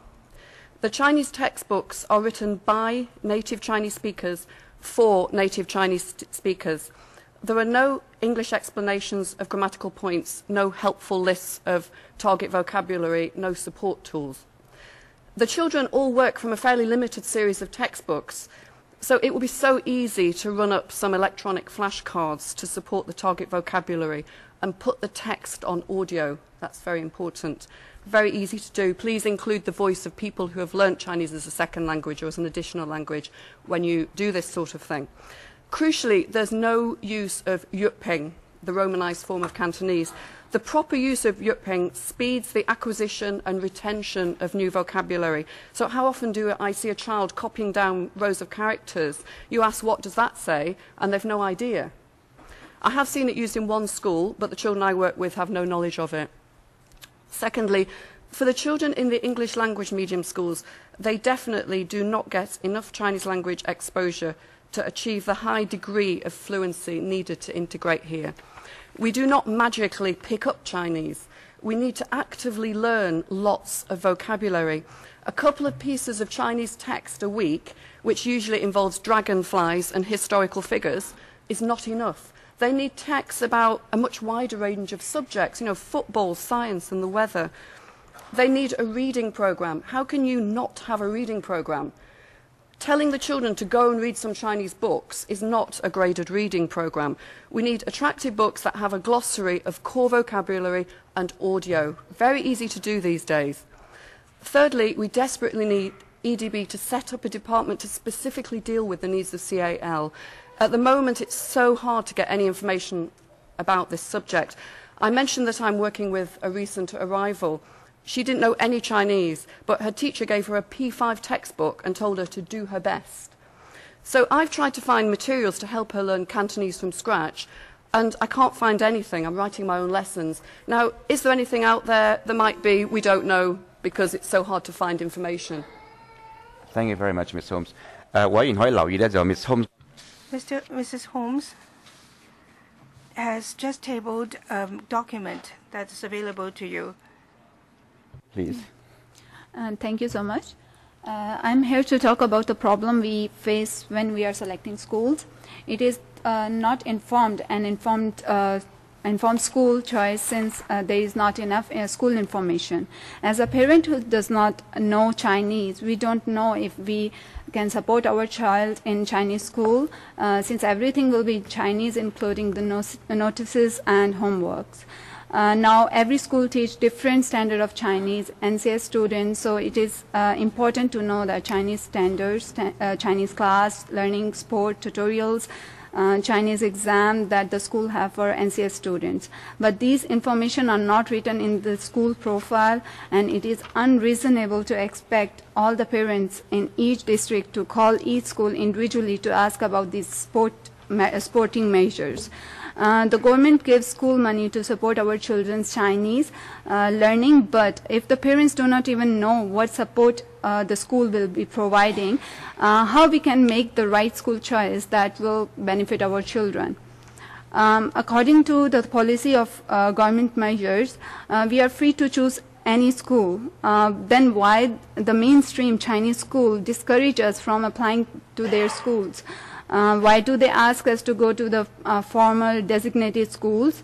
The Chinese textbooks are written by native Chinese speakers for native Chinese speakers. There are no English explanations of grammatical points, no helpful lists of target vocabulary, no support tools. The children all work from a fairly limited series of textbooks, so it will be so easy to run up some electronic flashcards to support the target vocabulary and put the text on audio. That's very important. Very easy to do. Please include the voice of people who have learnt Chinese as a second language or as an additional language when you do this sort of thing. Crucially, there's no use of yuping, the Romanised form of Cantonese. The proper use of yuping speeds the acquisition and retention of new vocabulary. So how often do I see a child copying down rows of characters? You ask, what does that say? And they've no idea. I have seen it used in one school, but the children I work with have no knowledge of it. Secondly, for the children in the English language medium schools, they definitely do not get enough Chinese language exposure to achieve the high degree of fluency needed to integrate here. We do not magically pick up Chinese. We need to actively learn lots of vocabulary. A couple of pieces of Chinese text a week, which usually involves dragonflies and historical figures, is not enough. They need texts about a much wider range of subjects, you know, football, science and the weather. They need a reading program. How can you not have a reading program? Telling the children to go and read some Chinese books is not a graded reading program. We need attractive books that have a glossary of core vocabulary and audio. Very easy to do these days. Thirdly, we desperately need EDB to set up a department to specifically deal with the needs of CAL. At the moment, it's so hard to get any information about this subject. I mentioned that I'm working with a recent arrival. She didn't know any Chinese, but her teacher gave her a P5 textbook and told her to do her best. So I've tried to find materials to help her learn Cantonese from scratch, and I can't find anything. I'm writing my own lessons. Now, is there anything out there? There might be. We don't know, because it's so hard to find information. Thank you very much, Ms. Holmes. 委員可以留意呢，就 Ms. Holmes. Mrs. Holmes has just tabled a document that's available to you. Please. Thank you so much. I'm here to talk about the problem we face when we are selecting schools. It is not informed school choice since there is not enough school information. As a parent who does not know Chinese, we don't know if we can support our child in Chinese school since everything will be Chinese, including the notices and homeworks. Now every school teach different standard of Chinese NCS students, so it is important to know the Chinese standards, Chinese class, learning, sport, tutorials, Chinese exam that the school have for NCS students. But these information are not written in the school profile, and it is unreasonable to expect all the parents in each district to call each school individually to ask about these sporting measures. The government gives school money to support our children's Chinese learning, but if the parents do not even know what support the school will be providing, how we can make the right school choice that will benefit our children. According to the policy of government measures, we are free to choose any school. Then why the mainstream Chinese school discourage us from applying to their schools? Why do they ask us to go to the formal designated schools?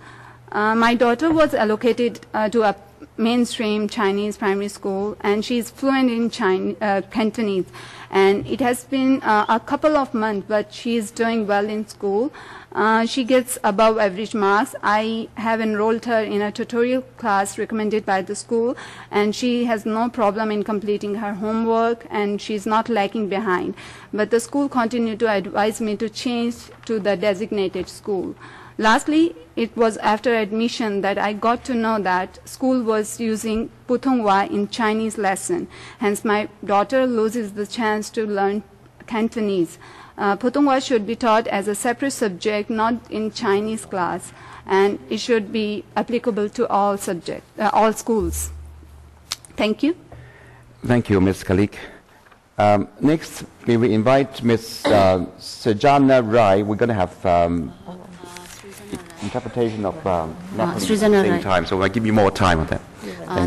My daughter was allocated to mainstream Chinese primary school, and she's fluent in Cantonese. And it has been a couple of months, but she's doing well in school. She gets above average marks. I have enrolled her in a tutorial class recommended by the school, and she has no problem in completing her homework, and she's not lagging behind. But the school continued to advise me to change to the designated school. Lastly, it was after admission that I got to know that school was using Pt1 in Chinese lesson. Hence, my daughter loses the chance to learn Cantonese. Pt1 should be taught as a separate subject, not in Chinese class, and it should be applicable to all all schools. Thank you. Thank you, Ms. KWOK. Next, we will invite Ms. Sejana Rai. We're going to have interpretation of Nepalese at the same time, so I'll give you more time on that.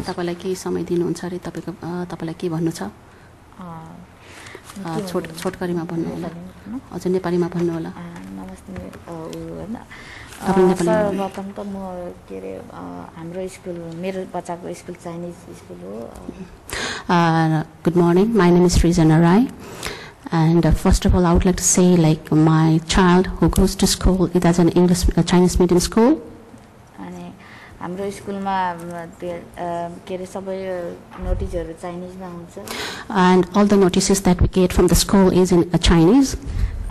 तपाईलाई केही समय दिनुहुन्छ अरे तपाईलाई के भन्नु छ छोटकरीमा भन्नु होला अझ नेपालीमा भन्नु होला सर्वप्रथम त म के रे हाम्रो स्कुल मेरो बच्चाको स्कुल चाइनिज स्कुल हो Good morning, my name is Sejana Rai. And first of all, I would like to say, like, my child who goes to school, it is an Chinese medium school. अनि हाम्रो स्कुलमा के रे सबै नोटिसहरु चाइनिजमा हुन्छ. And all the notices that we get from the school is in Chinese.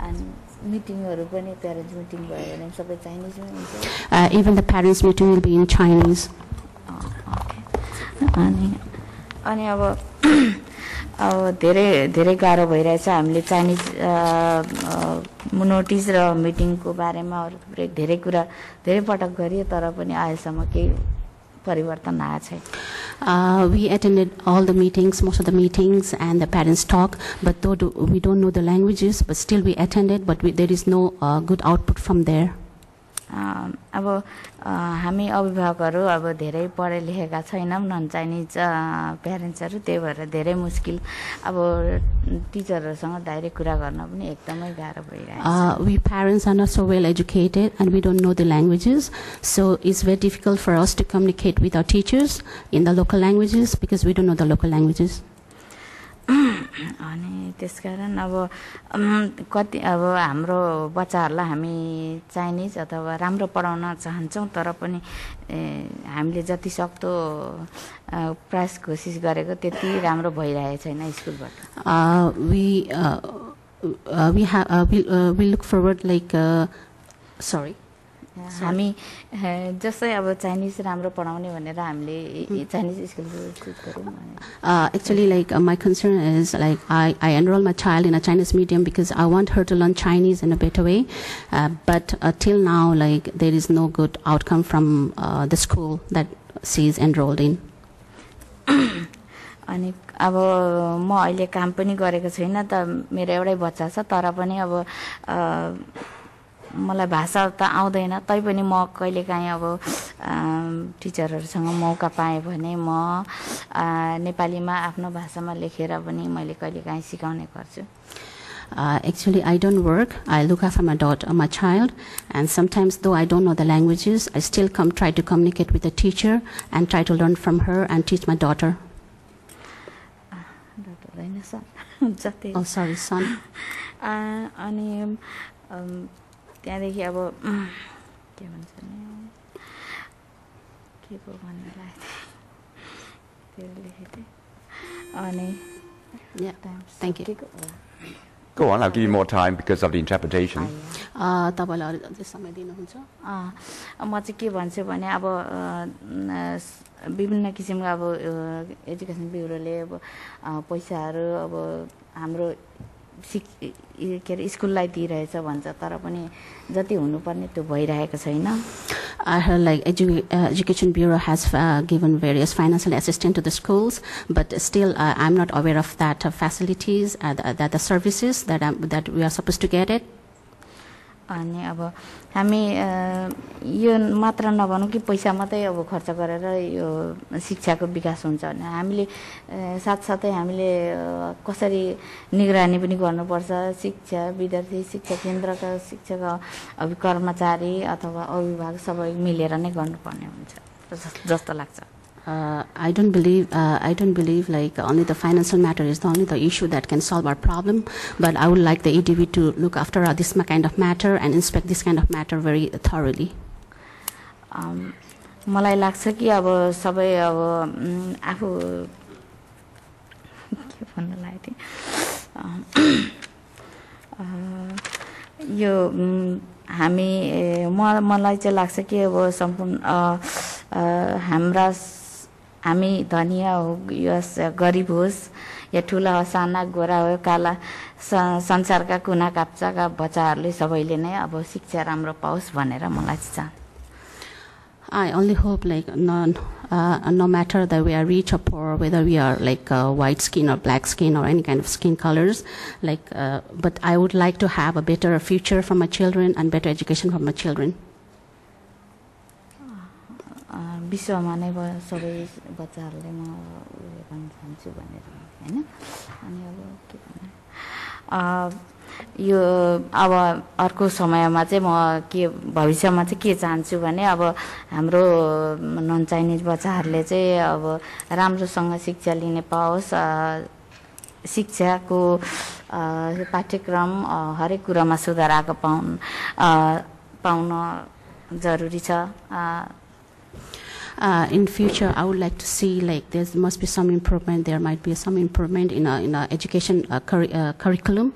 अनि मिटिङहरु पनि parents meeting भयो भने सबै चाइनिजमा हुन्छ. Even the parents meeting will be in Chinese. अनि अब धेरै गाह्रो भइरहेछ हामीले चाइनिज नोटिस र मिटिङको बारेमा अरु धेरै कुरा धेरै पटक गरियो तर पनि अहिलेसम्म केही परिवर्तन आएको छैन. We attended all the meetings, most of the meetings, and the parents talk, but though we don't know the languages, but still we attended, but there is no good output from there. अब हामी अभिभावकहरु अब धेरै पढे लेखेका छैनौं none Chinese प्यारेन्ट्सहरु त्यही भएर धेरै मुस्किल अब टिचरहरुसँग डाइरेक्ट कुरा गर्न पनि एकदमै गाह्रो भइरहेछ. We parents are not so well educated and we don't know the languages, so it's very difficult for us to communicate with our teachers in the local languages because we don't know the local languages. अनि त्यसकारण अब कति अब हाम्रो बच्चाहरुलाई हामी Chinese अथवा राम्रो पढाउन चाहन्छौं तर पनि हामीले जति सक्दो प्रयास कोसिस गरेको त्यति राम्रो भइरहेको छैन स्कुलबाट. We look forward like sorry. हामी जस्तै अब चाइनिज राम्रो पढाउने भनेर हामीले चाइनिज स्कुल चुज गर्यौं. Actually, like my concern is like I enroll my child in a Chinese medium because I want her to learn Chinese in a better way, but till now like there is no good outcome from the school that she is enrolled in. अनि अब म अहिले काम पनि गरेको छैन त मेरो एउटै बच्चा छ तर पनि अब मलाई भाषा त आउँदैन तै पनि म कहिलेकाहीँ अब टिचरहरुसँग मौका पाए भने म नेपालीमा आफ्नो भाषामा लेखेर पनि मैले कहिलेकाहीँ सिकाउने गर्छु. Actually, I don't work. I look after my daughter, my child, and sometimes though I don't know the languages, I still try to communicate with the teacher and try to learn from her and teach my daughter. Oh, sorry, son. अनि त्यहाँदेखि अब के भन्छ नि के को भन्नु लाग्यो त्यो लेखेथे अनि Thank you. Go on, I'll give you more time because of the interpretation. तपाईलाई अझै समय दिनुहुन्छ. म चाहिँ के भन्छु भने अब विभिन्न किसिमको अब एजुकेसन ब्युरोले अब पैसाहरु अब हाम्रो के अरे स्कुललाई दिइरहेछ भन्छ तर पनि जति हुनुपर्ने त्यो भइरहेको छैन. I heard like Education Bureau has given various financial assistance to the schools, but still I'm not aware of that facilities, that the services that we are supposed to get it. अनि अब हामी यो मात्र नभनौं कि पैसा मात्रै अब खर्च गरेर यो शिक्षाको विकास हुन्छ भने हामीले साथसाथै हामीले कसरी निगरानी पनि गर्नुपर्छ. शिक्षा विद्यार्थी शिक्षा केन्द्रका शिक्षक कर्मचारी अथवा अभिभावक सबै मिलेर नै गर्नुपर्ने हुन्छ जस्तो लाग्छ. I don't believe like only the financial matter is only the issue that can solve our problem. But I would like the EDB to look after this kind of matter and inspect this kind of matter very thoroughly. मलाई लाग्छ कि अब सबै अब आफू के भन्नु लाग्यो यो हामी मलाई चाहिँ लाग्छ कि अब सम्पूर्ण हामी धनिया हो यस गरिब होस् या ठुला होस् साना गोरा हो काला संसारका कुना काप्चाका बच्चाहरूले सबैले नै अब शिक्षा राम्रो पाओस् भनेर मलाई चाहिँ I only hope like no matter that we are rich or poor, whether we are like white skin or black skin or any kind of skin colors, like but I would like to have a better future for my children and better education for my children. विश्वमा नै सबै बच्चाहरूले म उयो गर्न चाहन्छु भनेर हैन अनि अब के भन्नु यो अब अर्को समयमा चाहिँ म के भविष्यमा चाहिँ के चाहन्छु भने अब हाम्रो नन चाइनिज बच्चाहरूले चाहिँ अब राम्रोसँग शिक्षा लिने पाओस् शिक्षाको पाठ्यक्रम हरेक कुरामा सुधार आएको पाउन जरुरी छ In future, I would like to see like there must be some improvement. There might be some improvement in our education curriculum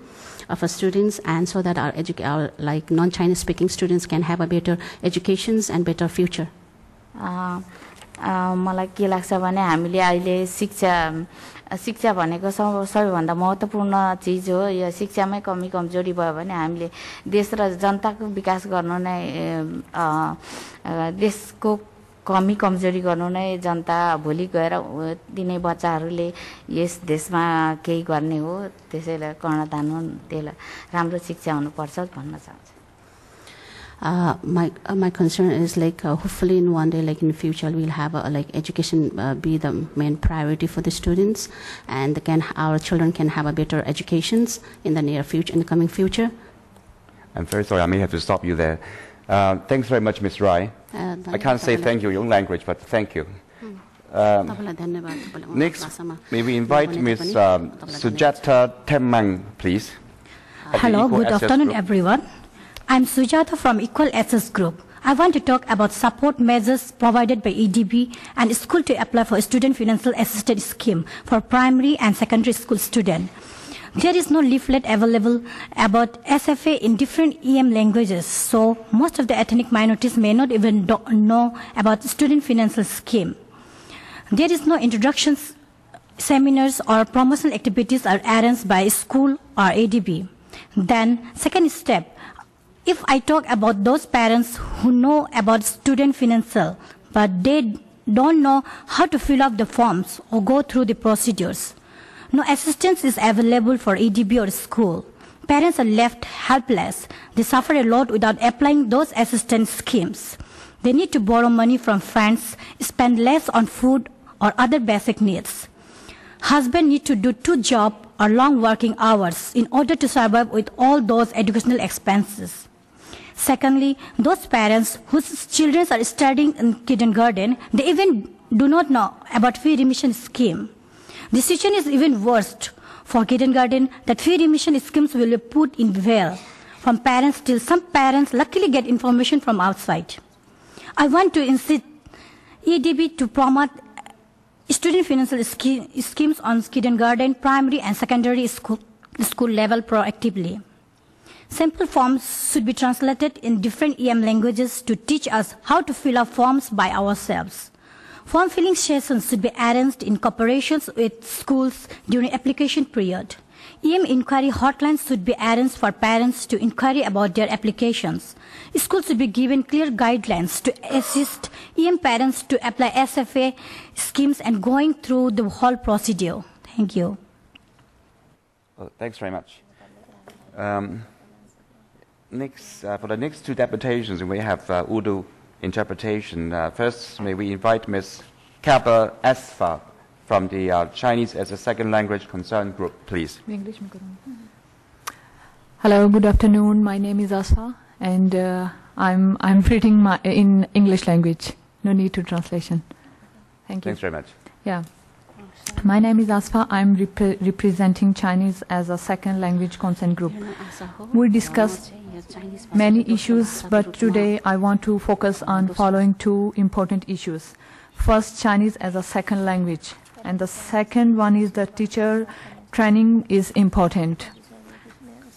of our students, and so that our like non-Chinese speaking students can have a better educations and better future. मलाई के लाग्छ भने हामीले अहिले शिक्षा भनेको सबैभन्दा महत्त्वपूर्ण चीज हो यो शिक्षामै कमी कमजोरी भयो भने हामीले देश र जनताको विकास गर्न नै देशको कमी कमजोरी गर्नु नै जनता भोलि गएर दिने बच्चाहरूले यस देशमा केही गर्ने हो त्यसैले कर्णधान त्यसले राम्रो शिक्षा हुनुपर्छ भन्न चाहन्छु My concern is like hopefully in one day, like in the future, we'll have like education be the main priority for the students, and our children can have a better educations in the near future, in the coming future. I'm very sorry, I may have to stop you there. Thanks very much, Ms. Rai. I can't say thank you in your own language, but thank you. Next, may we invite Ms. Sujata Temmang, please. Hello, good afternoon, everyone. I'm Sujata from Equal Access Group. I want to talk about support measures provided by EDB and school to apply for a student financial assistance scheme for primary and secondary school students. There is no leaflet available about SFA in different EM languages, so most of the ethnic minorities may not even know about student financial scheme. There is no introductions, seminars or promotional activities are arranged by school or ADB. Then, second step, if I talk about those parents who know about student financial, but they don't know how to fill up the forms or go through the procedures. No assistance is available for EDB or school. Parents are left helpless. They suffer a lot without applying those assistance schemes. They need to borrow money from friends, spend less on food or other basic needs. Husband need to do 2 jobs or long working hours in order to survive with all those educational expenses. Secondly, those parents whose children are studying in kindergarten, they even do not know about fee remission scheme. The situation is even worse for kindergarten that fee remission schemes will be put in veil from parents till some parents luckily get information from outside. I want to insist EDB to promote student financial schemes on kindergarten, primary and secondary school level proactively. Simple forms should be translated in different EM languages to teach us how to fill up forms by ourselves. Form filling sessions should be arranged in cooperation with schools during application period. EM inquiry hotlines should be arranged for parents to inquire about their applications. Schools should be given clear guidelines to assist EM parents to apply SFA schemes and going through the whole procedure. Thank you. Well, thanks very much. Next, for the next 2 deputations, we have Urdu interpretation. First, may we invite Ms. Kaba Asfa from the Chinese as a Second Language Concern Group, please. Hello, good afternoon. My name is Asfa, and I'm reading in English language. No need to translation. Thank you. Thanks very much. Yeah. My name is Asfa. I'm representing Chinese as a second language consent group. We discussed many issues, but today I want to focus on following two important issues. First, Chinese as a second language, and the second one is the teacher training is important.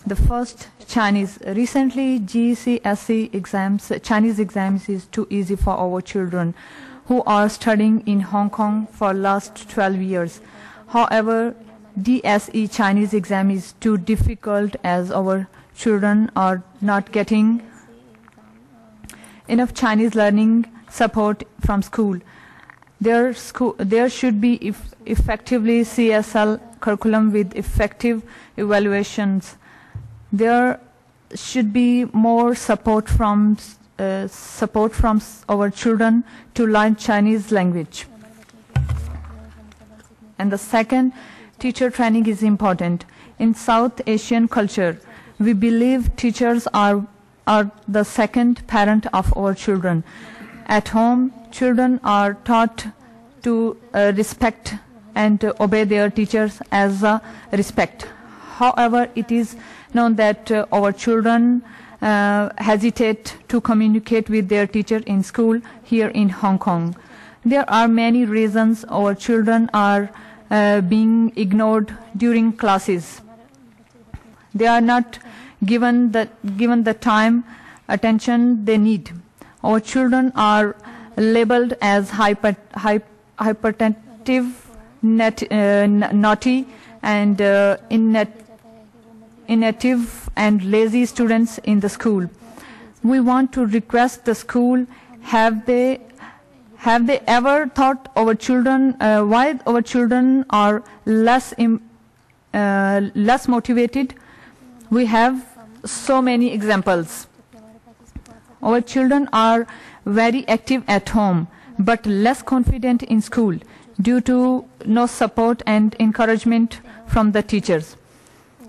The first, Chinese. Recently, GCSE exams, Chinese exams is too easy for our children who are studying in Hong Kong for last 12 years. However, DSE Chinese exam is too difficult as our children are not getting enough Chinese learning support from school. There should be effectively CSL curriculum with effective evaluations. There should be more support from our children to learn Chinese language. And the second, teacher training is important. In South Asian culture, we believe teachers are the second parent of our children. At home, children are taught to respect and obey their teachers as respect. However, it is known that our children hesitate to communicate with their teacher in school here in Hong Kong. There are many reasons our children are being ignored during classes. They are not given the time, attention they need. Our children are labeled as hyperactive, naughty, and inactive and lazy students in the school. We want to request the school, have they ever thought our children, why our children are less motivated? We have so many examples. Our children are very active at home, but less confident in school due to no support and encouragement from the teachers.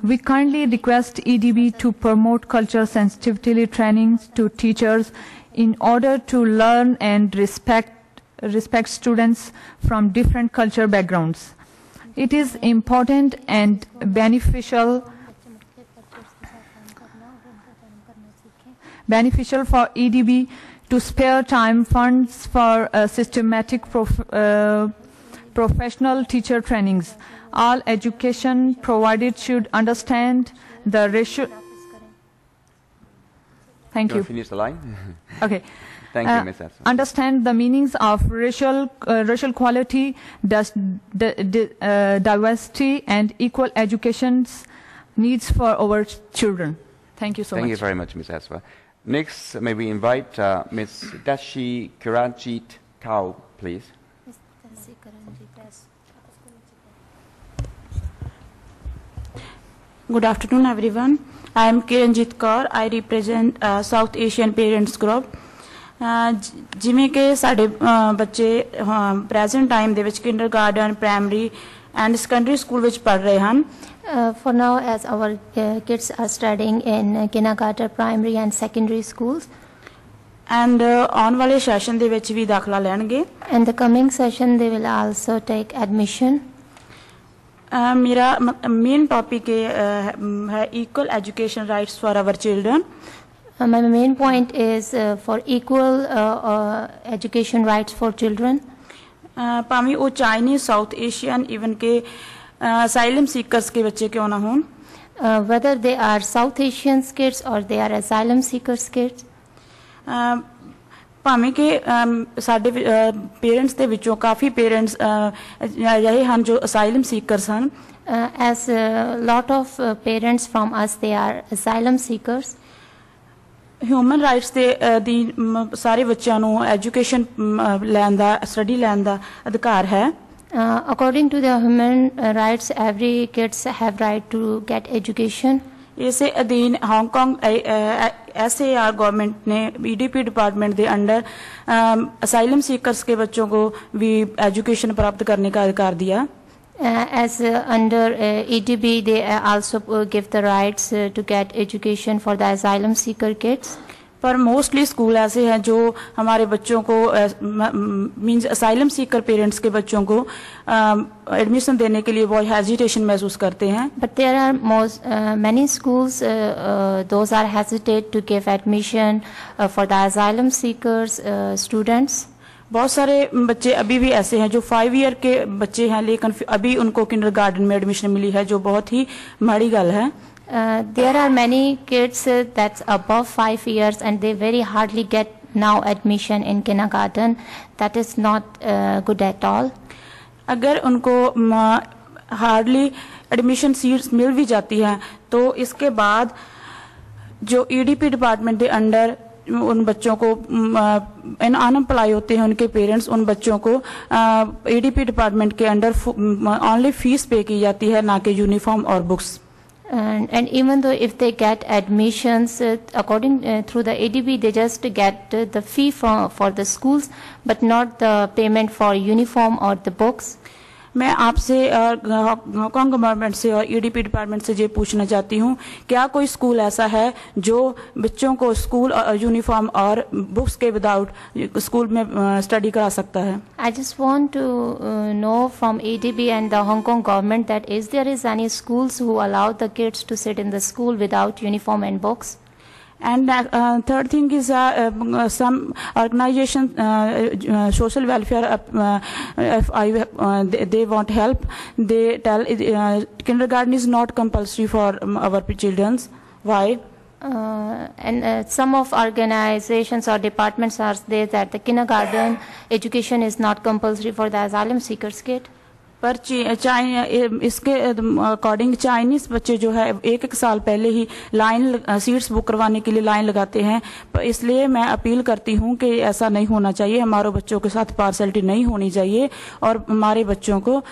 We kindly request EDB to promote culture sensitivity trainings to teachers in order to learn and respect students from different culture backgrounds. It is important and beneficial for EDB to spare time funds for systematic professional teacher trainings. All education provided should understand the ratio. Thank you. Finish the line. Okay. Thank you, Ms. Asfa. Understand the meanings of racial equality, diversity, and equal education's needs for our children. Thank you so much. Thank you very much, Ms. Asfa. Next, may we invite Ms. Dashi Kiranjit Kao, please. Good afternoon, everyone. I am Kiranjit Kaur. I represent South Asian Parents Group. ਜਿਵੇਂ ਕਿ ਸਾਡੇ ਬੱਚੇ present time ਦੇ ਵਿੱਚ kindergarten, primary and secondary school ਵਿੱਚ ਪੜ੍ਹ ਰਹੇ ਹਨ. For now, as our kids are studying in kindergarten, primary and secondary schools. And ਆਉਣ ਵਾਲੇ ਸੈਸ਼ਨ ਦੇ ਵਿੱਚ ਵੀ ਦਾਖਲਾ ਲੈਣਗੇ. In the coming session, they will also take admission. ਮੇਰਾ ਮੇਨ ਟੌਪਿਕ ਹੈ equal education rights for our children. My main point is for equal education rights for children. ਭਾਵੇਂ ਉਹ ਚਾਈਨੀਜ਼, ਸਾਊਥ ਏਸ਼ੀਅਨ, ਇਵਨ ਕਿ asylum seekers के बच्चे क्यों ना हों. Whether they are South Asian kids or they are asylum seekers kids. ਭਾਵੇਂ ਕਿ ਸਾਡੇ ਪੇਰੈਂਟਸ ਦੇ ਵਿੱਚੋਂ ਕਾਫੀ ਪੇਰੈਂਟਸ ਅਜਿਹੇ ਹਨ ਜੋ asylum seekers ਹਨ. As a lot of parents from us, they are asylum seekers. Human rights ਦੀ ਸਾਰੇ ਬੱਚਿਆਂ ਨੂੰ ਐਜੂਕੇਸ਼ਨ ਲੈਣ ਦਾ, ਸਟੱਡੀ ਲੈਣ ਦਾ ਅਧਿਕਾਰ ਹੈ. According to the human rights, every kids have right to get education. ਇਸੇ ਅਧੀਨ ਹਾਂਗਕਾਂਗ SAR गवर्नमेंट ने EDP डिपार्टमेंट के अंडर असाइलम सीकर्स के बच्चों को भी एजुकेशन प्राप्त करने का अधिकार दिया. As under EDB, they also give the rights to get education for the asylum seeker kids. पर मोस्टली स्कूल ऐसे हैं जो हमारे बच्चों को मींस असाइलम सीकर पेरेंट्स के बच्चों को एडमिशन देने के लिए बहुत हेजिटेशन महसूस करते हैं. But there are many schools those are hesitate to give admission for the asylum seekers students. बहुत सारे बच्चे अभी भी ऐसे हैं जो 5 ईयर के बच्चे हैं लेकिन अभी उनको किंडरगार्टन में एडमिशन मिली है, जो बहुत ही माड़ी गल है. There are many kids that's above 5 years and they very hardly get now admission in kindergarten. That is not good at all. अगर उनको हार्डली एडमिशन सीट्स मिल भी जाती हैं तो इसके बाद जो ईडीपी डिपार्टमेंट के अंडर उन बच्चों को अनएम्प्लॉय होते हैं उनके पेरेंट्स, उन बच्चों को ईडीपी डिपार्टमेंट के अंडर ओनली फीस पे की जाती है, ना कि यूनिफॉर्म और books. And even though if they get admissions according through the ADB, they just get the fee for the schools, but not the payment for uniform or the books. मैं आपसे Hong Kong government से और EDP department से ये पूछना चाहती हूँ, क्या कोई स्कूल ऐसा है जो बच्चों को स्कूल यूनिफॉर्म और बुक्स के विदाउट स्कूल में स्टडी करा सकता है? I just want to know from ADB and the Hong Kong government that is there any schools who allow the kids to sit in the school without uniform and books? And third thing is some organization, social welfare, if they want help, they tell kindergarten is not compulsory for our children. Why? And some of organizations or departments are there that the kindergarten education is not compulsory for the asylum seekers kid. पर इसके according Chinese बच्चे जो है एक साल पहले ही line seats book करवाने के लिए लाइन लगाते हैं. इसलिए मैं अपील करती हूं कि ऐसा नहीं होना चाहिए, हमारे बच्चों के साथ पार्शलिटी नहीं होनी चाहिए और हमारे बच्चों को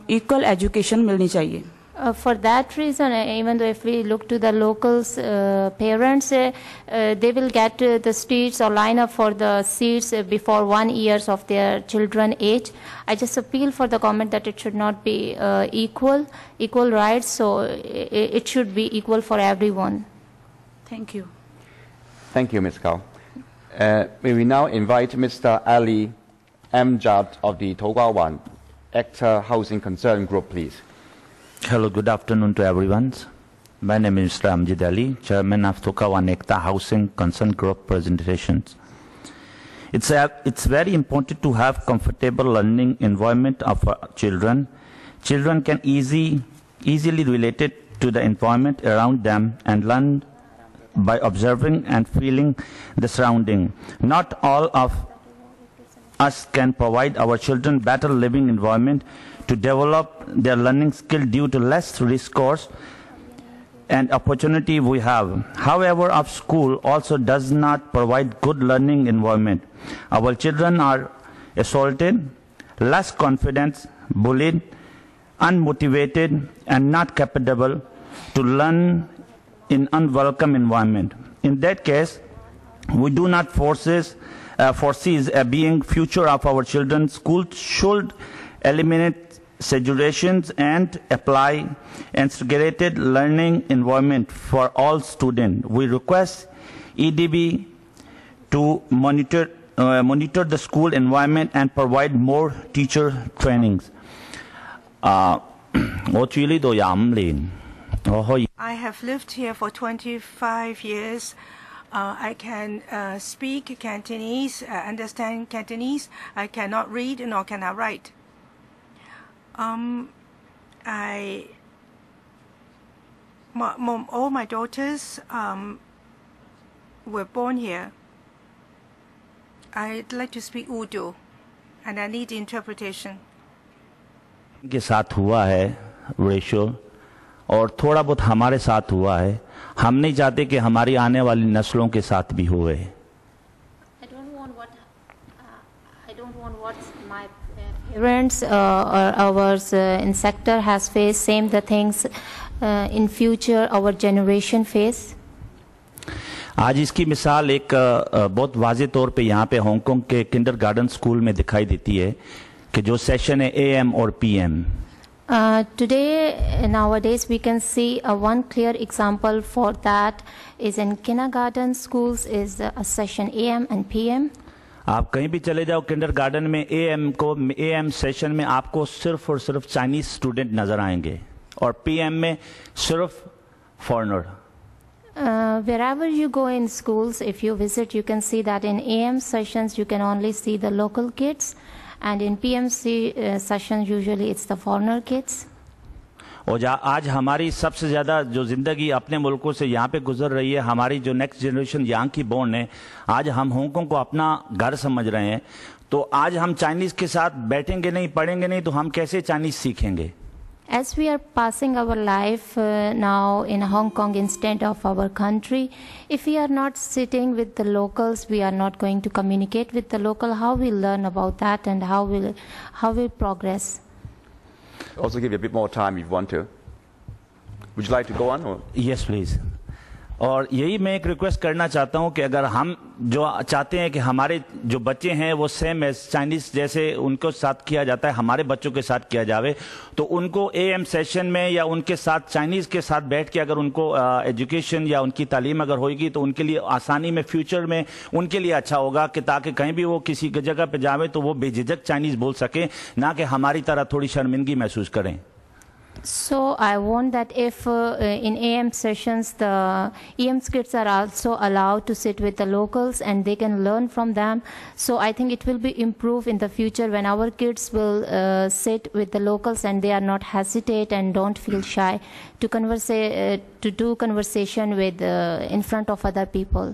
इक्वल एजुकेशन मिलनी चाहिए. For that reason, even though if we look to the locals, parents, they will get the seats or line up for the seats before 1 year of their children age. I just appeal for the government that it should not be equal rights, so it should be equal for everyone. Thank you. Thank you, Ms. Kao. May we now invite Mr. Ali Amjad of the Pt1 Actor Housing Concern Group, please. Hello, good afternoon to everyone. My name is Mr. Amjad Ali, Chairman of Pt1 Ekta Housing Concern Group presentations. It's very important to have comfortable learning environment of children. Children can easily relate it to the environment around them and learn by observing and feeling the surrounding. Not all of us can provide our children better living environment to develop their learning skill due to less resource and opportunity we have. However, our school also does not provide good learning environment. Our children are assaulted, less confident, bullied, unmotivated, and not capable to learn in unwelcome environment. In that case, we do not foresee being future of our children. School should eliminate segregations and apply integrated learning environment for all students. We request EDB to monitor the school environment and provide more teacher trainings. I have lived here for 25 years. I can speak Cantonese, understand Cantonese. I cannot read nor can I write. All my daughters were born here. I'd like to speak Urdu, and I need interpretation. के साथ हुआ है ratio और थोड़ा बहुत हमारे साथ हुआ है. हम नहीं चाहते कि हमारी आने वाली नस्लों के साथ भी हुए. I don't want what my parents or ours in sector has faced, same the things in future our generation face. आज इसकी मिसाल एक बहुत वाज़े तौर पे यहाँ पे हांगकांग के किंडरगार्टन स्कूल में दिखाई देती है कि जो सेशन है AM और PM. Today, nowadays, we can see one clear example for that is in kindergarten schools is a session AM and PM. आप कहीं भी चले जाओ किंडरगार्टन में AM सेशन में आपको सिर्फ और सिर्फ चाइनीज स्टूडेंट नजर आएंगे और PM में सिर्फ foreigner. Wherever you go in schools, if you visit, you can see that in AM sessions you can only see the local kids, and in PMC sessions usually it's the foreigner kids. और आज हमारी सबसे ज़्यादा जो ज़िंदगी अपने मुल्कों से यहाँ पे गुजर रही है, हमारी जो नेक्स्ट जनरेशन यहाँ की बोर्न है, आज हम हांगकांग को अपना घर समझ रहे हैं. तो आज हम चाइनीज़ के साथ बैठेंगे नहीं, पढ़ेंगे नहीं, तो हम कैसे चाइनीज़ सीखेंगे? As we are passing our life now in Hong Kong instead of our country, if we are not sitting with the locals, we are not going to communicate with the local. How we learn about that and how we progress? Also give you a bit more time if you want to. Would you like to go on? Or? Yes, please. और यही मैं एक request करना चाहता हूं कि अगर हम जो चाहते हैं कि हमारे जो बच्चे हैं वो सेम एज चाइनीज जैसे उनको साथ किया जाता है, हमारे बच्चों के साथ किया जावे, तो उनको AM सेशन में या उनके साथ चाइनीज के साथ बैठ के अगर उनको एजुकेशन या उनकी तालीम अगर होगी तो उनके लिए आसानी में फ्यूचर में उनके लिए अच्छा होगा कि ताकि कहीं भी वो किसी जगह पे जावे तो वो बेझिझक चाइनीज बोल सके, ना कि हमारी तरह थोड़ी शर्मिंदगी महसूस करें. So I want that if in AM sessions the EM kids are also allowed to sit with the locals and they can learn from them. So I think it will be improved in the future when our kids will sit with the locals and they are not hesitate and don't feel shy to do conversation with in front of other people.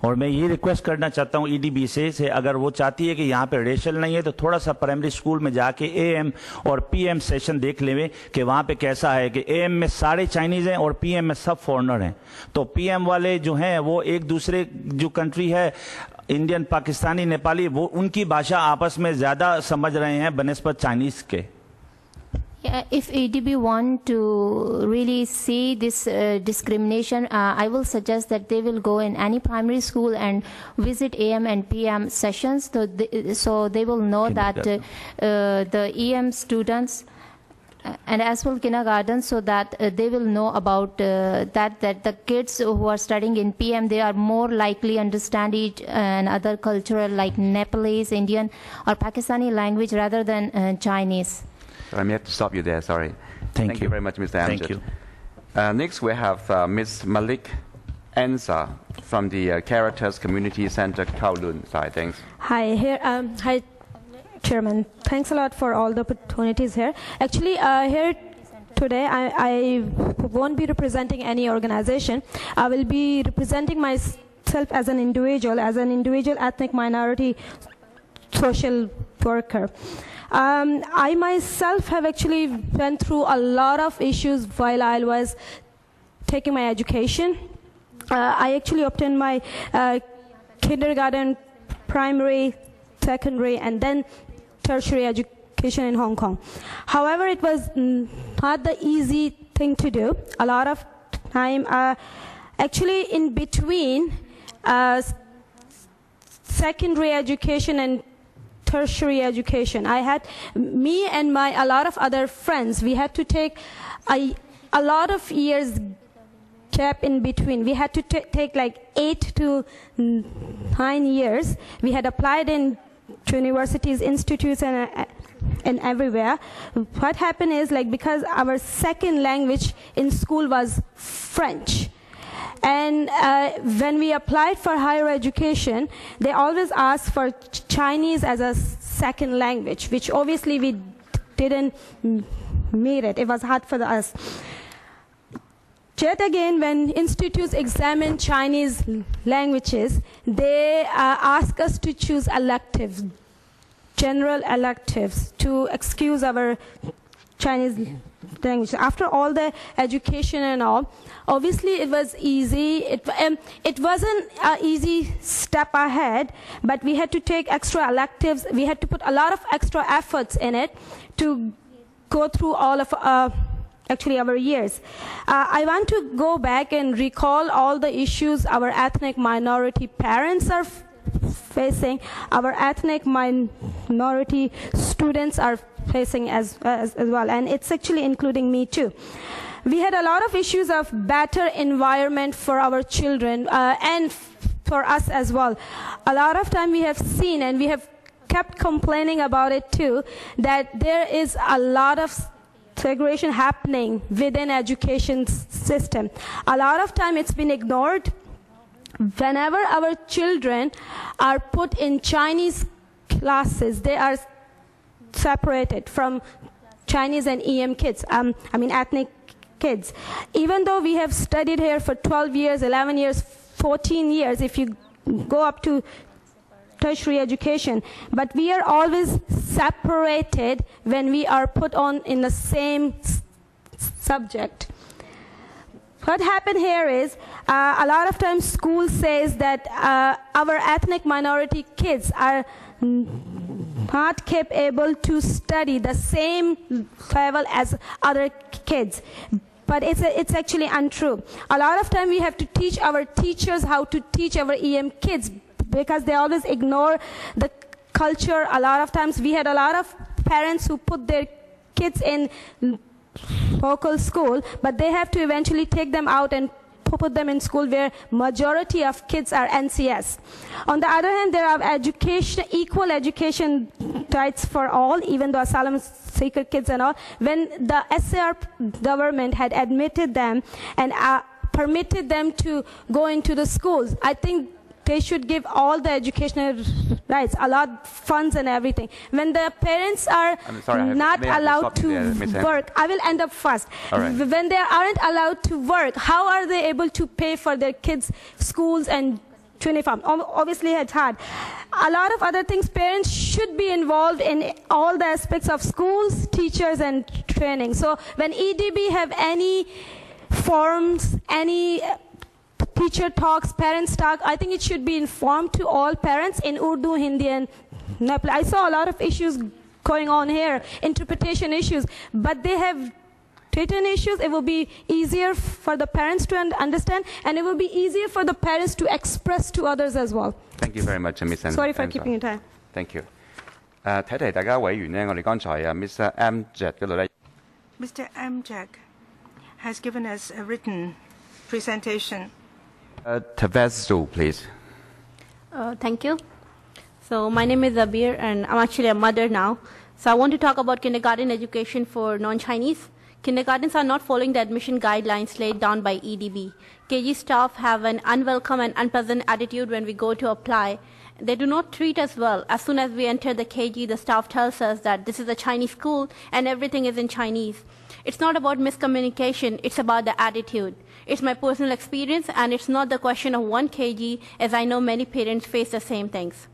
और मैं ये request करना चाहता हूँ EDB से अगर वो चाहती है कि यहाँ पे रेशल नहीं है तो थोड़ा सा प्राइमरी स्कूल में जाके AM और PM सेशन देख लेवे कि वहाँ पे कैसा है कि AM में सारे चाइनीज हैं और PM में सब फॉरेनर हैं. तो PM वाले जो हैं वो एक दूसरे जो कंट्री है इंडियन, पाकिस्तानी, नेपाली, वो उनकी भाषा आपस में ज्यादा समझ रहे हैं बनिस्बत चाइनीज के. Yeah, if EDB want to really see this discrimination, I will suggest that they will go in any primary school and visit AM and PM sessions, so they will know that the EM students and as well kindergarten, so that they will know about that the kids who are studying in PM, they are more likely understand each and other cultural like Nepalese, Indian or Pakistani language rather than Chinese. I may have to stop you there, sorry. Thank you very much, Mr. Amjad. Thank you. Next, we have Ms. Malik Ensa from the Caritas Community Center, Kowloon side. Thanks. Hi, hi, Chairman. Thanks a lot for all the opportunities here. Actually, here today, I won't be representing any organization. I will be representing myself as an individual ethnic minority social worker. I myself have actually went through a lot of issues while I was taking my education. I actually obtained my kindergarten, primary, secondary, and then tertiary education in Hong Kong. However, it was not the easy thing to do. A lot of time, actually in between secondary education and tertiary education, I had me and a lot of other friends, we had to take a lot of years gap in between. We had to take like 8 to 9 years. We had applied in universities, institutes, and everywhere. What happened is, like, because our second language in school was French, and when we applied for higher education, they always asked for Chinese as a second language, which obviously we didn't meet it. It was hard for us. Yet again, when institutes examine Chinese languages, they ask us to choose electives, general electives, to excuse our Chinese language. After all the education and all, obviously it was easy. It wasn't an easy step ahead, but we had to take extra electives. We had to put a lot of extra efforts in it to go through all of actually our years. I want to go back and recall all the issues our ethnic minority parents are facing, our ethnic minority students are facing as well, and it's actually including me too. We had a lot of issues of better environment for our children and for us as well. A lot of time we have seen, and we have kept complaining about it too, that there is a lot of segregation happening within education system. A lot of time it's been ignored. Whenever our children are put in Chinese classes, they are separated from Chinese and EM kids, ethnic kids. Even though we have studied here for 12 years, 11 years, 14 years, if you go up to tertiary education, but we are always separated when we are put on in the same subject. What happened here is, a lot of times school says that our ethnic minority kids are not capable to study the same level as other kids. But it's actually untrue. A lot of time we have to teach our teachers how to teach our EM kids, because they always ignore the culture. A lot of times we had a lot of parents who put their kids in local school, but they have to eventually take them out and put them in school where majority of kids are NCS. On the other hand, there are equal education rights for all, even though asylum seeker kids and all. When the SAR government had admitted them and permitted them to go into the schools, I think they should give all the educational rights, allot funds and everything. When the parents are not allowed to work, I will end up fast. Right. When they aren't allowed to work, how are they able to pay for their kids' schools and uniform? Obviously, it's hard. A lot of other things, parents should be involved in all the aspects of schools, teachers, and training. So when EDB have any forms, any teacher talks, parents talk, I think it should be informed to all parents in Urdu, Hindi, and Nepali. I saw a lot of issues going on here, interpretation issues, but they have written issues. It will be easier for the parents to understand, and it will be easier for the parents to express to others as well. Thank you very much, Ms. Sorry for keeping you time. Thank you. 提提大家委員呢，我哋剛才Mr. Amjad 嗰度呢 Mr. Amjad has given us a written presentation. Tavazzul, please. Thank you. So my name is Abir, and I'm actually a mother now. So I want to talk about kindergarten education for non-Chinese. Kindergartens are not following the admission guidelines laid down by EDB. KG staff have an unwelcome and unpleasant attitude when we go to apply. They do not treat us well. As soon as we enter the KG, the staff tells us that this is a Chinese school and everything is in Chinese. It's not about miscommunication, it's about the attitude. It's my personal experience, and it's not the question of one KG, as I know many parents face the same things.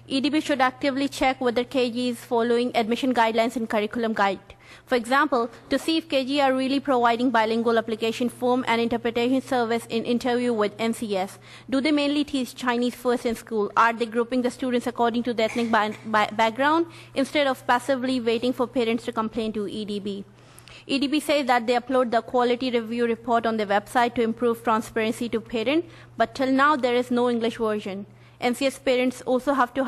EDB should actively check whether KG is following admission guidelines and curriculum guide. For example, to see if KG are really providing bilingual application form and interpretation service in interview with NCS. Do they mainly teach Chinese first in school? Are they grouping the students according to their ethnic background instead of passively waiting for parents to complain to EDB? EDB says that they upload the quality review report on their website to improve transparency to parents, but till now there is no English version. NCS parents also have to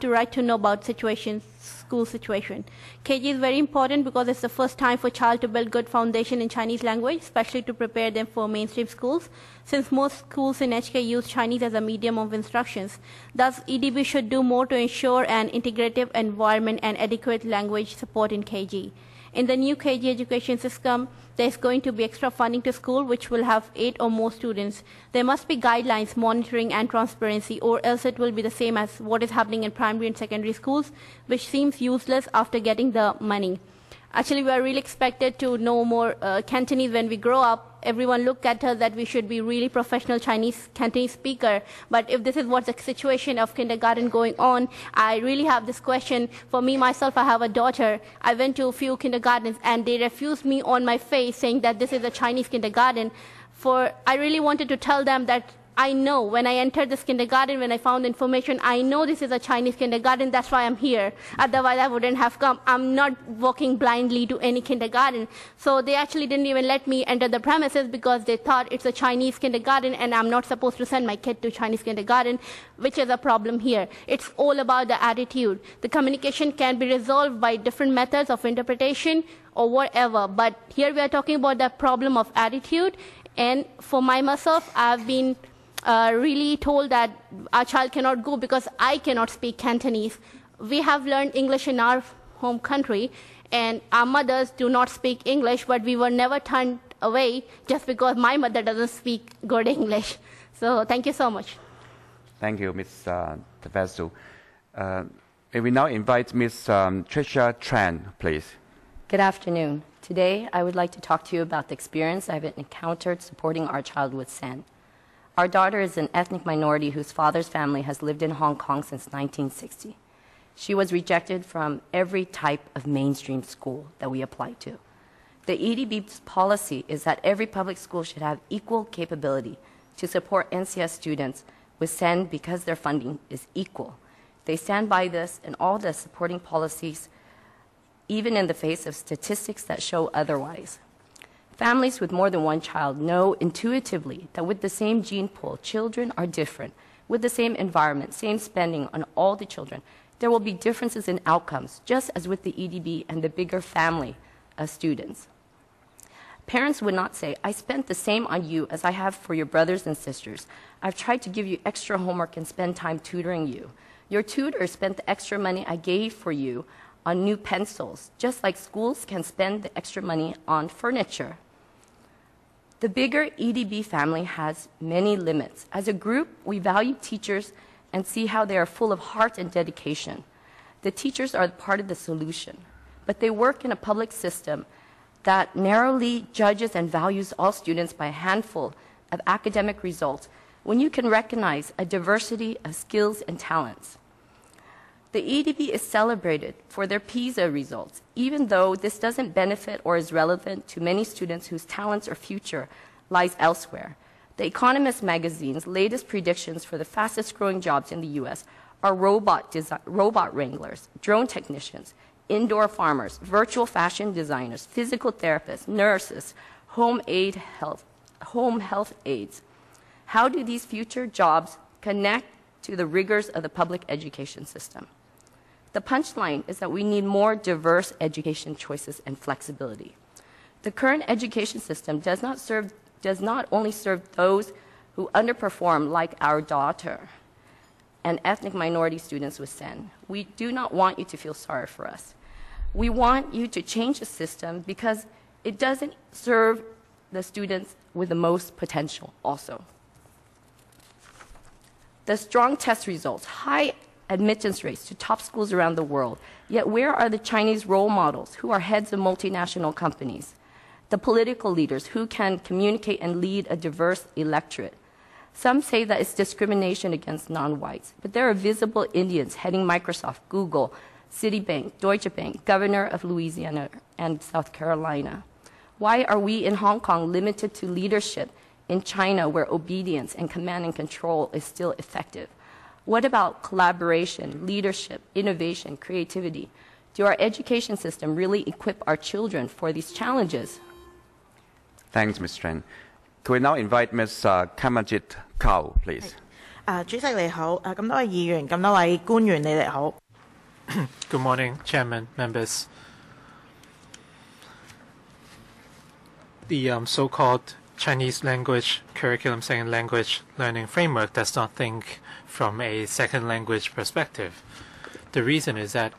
write to know about school situation. KG is very important because it's the first time for child to build good foundation in Chinese language, especially to prepare them for mainstream schools, since most schools in HK use Chinese as a medium of instructions. Thus, EDB should do more to ensure an integrative environment and adequate language support in KG. In the new KG education system, there is going to be extra funding to school, which will have 8 or more students. There must be guidelines, monitoring, and transparency, or else it will be the same as what is happening in primary and secondary schools, which seems useless after getting the money. Actually, we are really expected to know more Cantonese when we grow up. Everyone look at us that we should be really professional Cantonese speaker. But if this is what's the situation of kindergarten going on, I really have this question. For me, myself, I have a daughter. I went to a few kindergartens and they refused me on my face saying that this is a Chinese kindergarten. I really wanted to tell them that I know when I entered this kindergarten, when I found information, I know this is a Chinese kindergarten, that's why I'm here. Otherwise, I wouldn't have come. I'm not walking blindly to any kindergarten. So they actually didn't even let me enter the premises because they thought it's a Chinese kindergarten and I'm not supposed to send my kid to Chinese kindergarten, which is a problem here. It's all about the attitude. The communication can be resolved by different methods of interpretation or whatever, but here we are talking about the problem of attitude. And for myself, I've been really told that our child cannot go because I cannot speak Cantonese. We have learned English in our home country, and our mothers do not speak English, but we were never turned away just because my mother doesn't speak good English. So thank you so much. Thank you, Ms. Tavasu. May we now invite Ms. Tricia Tran, please. Good afternoon. Today, I would like to talk to you about the experience I've encountered supporting our child with SEN. Our daughter is an ethnic minority whose father's family has lived in Hong Kong since 1960. She was rejected from every type of mainstream school that we applied to. The EDB's policy is that every public school should have equal capability to support NCS students with SEN because their funding is equal. They stand by this and all the supporting policies, even in the face of statistics that show otherwise. Families with more than one child know intuitively that with the same gene pool, children are different. With the same environment, same spending on all the children, there will be differences in outcomes, just as with the EDB and the bigger family of students. Parents would not say, I spent the same on you as I have for your brothers and sisters. I've tried to give you extra homework and spend time tutoring you. Your tutor spent the extra money I gave for you on new pencils, just like schools can spend the extra money on furniture. The bigger EDB family has many limits. As a group, we value teachers and see how they are full of heart and dedication. The teachers are part of the solution, but they work in a public system that narrowly judges and values all students by a handful of academic results when you can recognize a diversity of skills and talents. The EDB is celebrated for their PISA results, even though this doesn't benefit or is relevant to many students whose talents or future lies elsewhere. The Economist magazine's latest predictions for the fastest growing jobs in the US are robot wranglers, drone technicians, indoor farmers, virtual fashion designers, physical therapists, nurses, home health aides. How do these future jobs connect to the rigors of the public education system? The punchline is that we need more diverse education choices and flexibility. The current education system does not only serve those who underperform, like our daughter and ethnic minority students with SEN. We do not want you to feel sorry for us. We want you to change the system because it doesn't serve the students with the most potential also. The strong test results, high admittance rates to top schools around the world. Yet where are the Chinese role models who are heads of multinational companies? The political leaders who can communicate and lead a diverse electorate? Some say that it's discrimination against non-whites, but there are visible Indians heading Microsoft, Google, Citibank, Deutsche Bank, Governor of Louisiana and South Carolina. Why are we in Hong Kong limited to leadership in China where obedience and command and control is still effective? What about collaboration, leadership, innovation, creativity? Do our education system really equip our children for these challenges? Thanks, Ms. Tran. Could we now invite Ms. Kamajit Kao, please? 主席你好，咁多位議員，咁多位官員，你哋好。Good morning, Chairman, members. The so-called Chinese language curriculum second language learning framework does not think from a second language perspective. The reason is that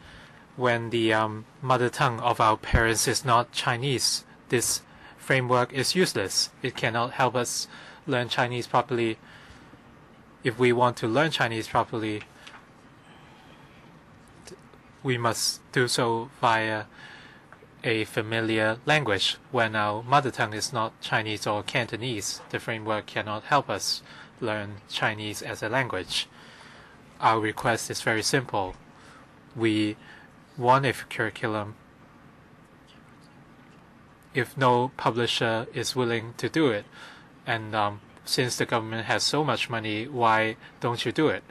when the mother tongue of our parents is not Chinese, this framework is useless. It cannot help us learn Chinese properly. If we want to learn Chinese properly, we must do so via a familiar language. When our mother tongue is not Chinese or Cantonese, the framework cannot help us learn Chinese as a language. Our request is very simple. We want a curriculum. If no publisher is willing to do it, and since the government has so much money, why don't you do it?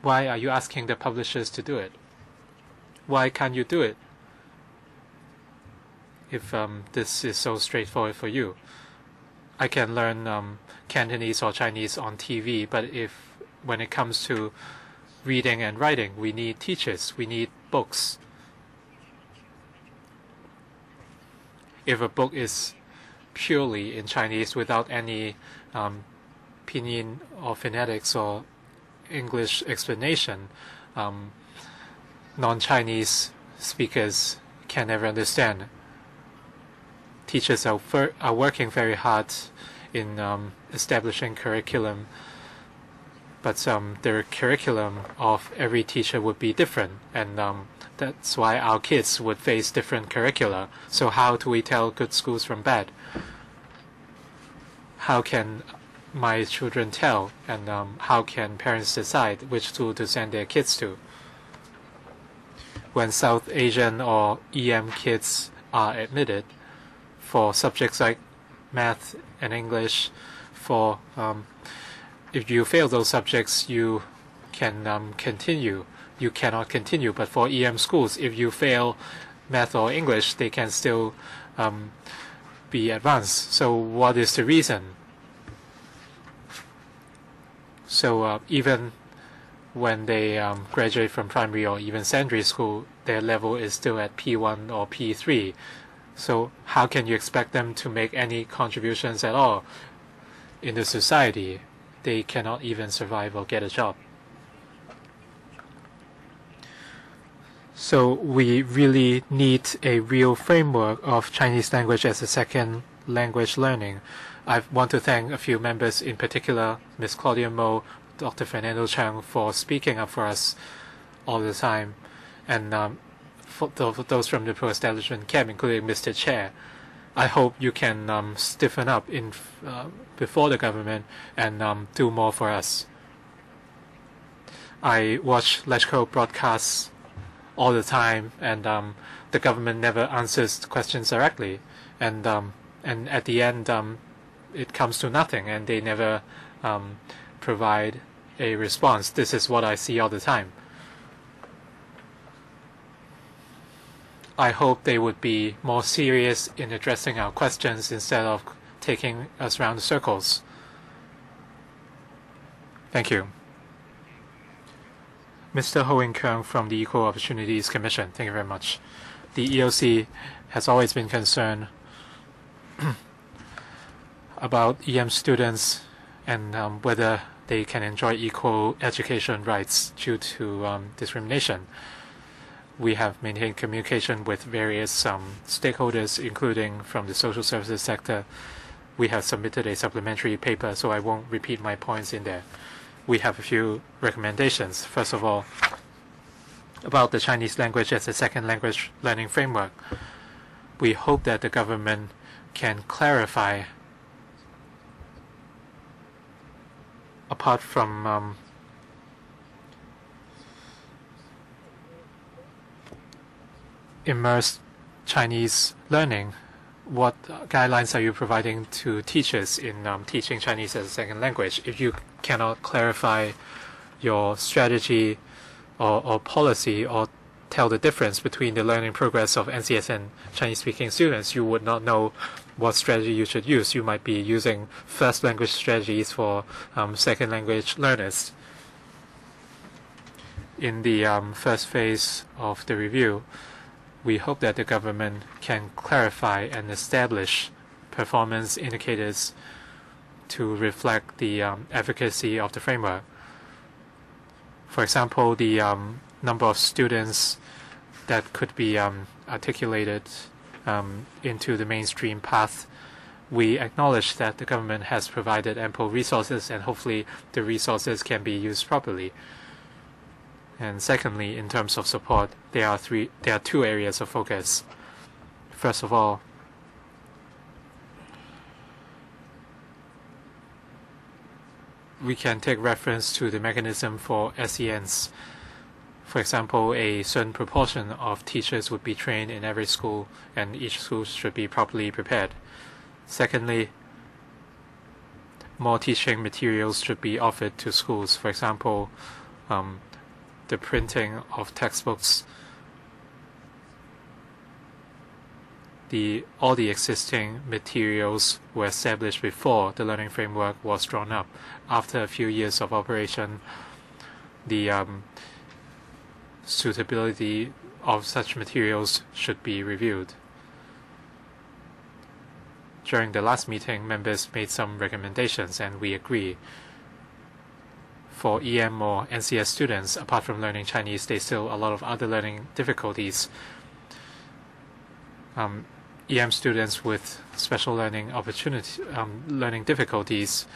Why are you asking the publishers to do it? Why can't you do it if this is so straightforward for you? I can learn Cantonese or Chinese on TV, but when it comes to reading and writing, we need teachers, we need books. If a book is purely in Chinese without any pinyin or phonetics or English explanation, non-Chinese speakers can never understand. Teachers are working very hard in establishing curriculum, but the curriculum of every teacher would be different, and that's why our kids would face different curricula. So how do we tell good schools from bad? How can my children tell, and how can parents decide which school to send their kids to? When South Asian or EM kids are admitted for subjects like math and English, if you fail those subjects, you can continue. You cannot continue. But for EM schools, if you fail math or English, they can still be advanced. So what is the reason? So even when they graduate from primary or even secondary school, their level is still at P1 or P3. So how can you expect them to make any contributions at all in the society? They cannot even survive or get a job. So we really need a real framework of Chinese language as a second language learning. I want to thank a few members, in particular Ms. Claudia Mo, Dr. Fernando Chang, for speaking up for us all the time, and for those from the pro-establishment camp, including Mr. Chair. I hope you can stiffen up before the government and do more for us. I watch Lechko broadcasts all the time, and the government never answers the questions directly, and at the end it comes to nothing, and they never provide a response. This is what I see all the time. I hope they would be more serious in addressing our questions instead of taking us round the circles. Thank you. Mr. Ho Wing-hang from the Equal Opportunities Commission. Thank you very much. The EOC has always been concerned about EM students and whether they can enjoy equal education rights due to discrimination. We have maintained communication with various stakeholders, including from the social services sector. We have submitted a supplementary paper, so I won't repeat my points in there. We have a few recommendations. First of all, about the Chinese language as a second language learning framework. We hope that the government can clarify, apart from immersed Chinese learning, what guidelines are you providing to teachers in teaching Chinese as a second language? If you cannot clarify your strategy or policy or tell the difference between the learning progress of NCS and Chinese-speaking students, you would not know what strategy you should use. You might be using first language strategies for second language learners. In the first phase of the review, we hope that the government can clarify and establish performance indicators to reflect the efficacy of the framework. For example, the number of students that could be articulated into the mainstream path. We acknowledge that the government has provided ample resources, and hopefully the resources can be used properly. And secondly, in terms of support, there are two areas of focus. First of all, we can take reference to the mechanism for SENs. For example, a certain proportion of teachers would be trained in every school, and each school should be properly prepared. Secondly, more teaching materials should be offered to schools. For example, the printing of textbooks, all the existing materials were established before the learning framework was drawn up. After a few years of operation, the suitability of such materials should be reviewed. During the last meeting, members made some recommendations, and we agree. For EM or NCS students, apart from learning Chinese, there's still a lot of other learning difficulties. EM students with special learning learning difficulties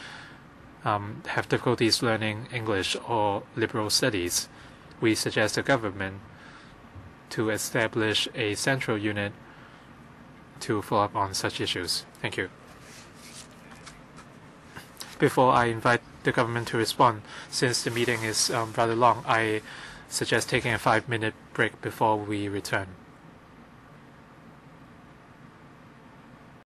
have difficulties learning English or liberal studies. We suggest the government to establish a central unit to follow up on such issues. Thank you. Before I invite the government to respond, since the meeting is rather long, I suggest taking a 5-minute break before we return.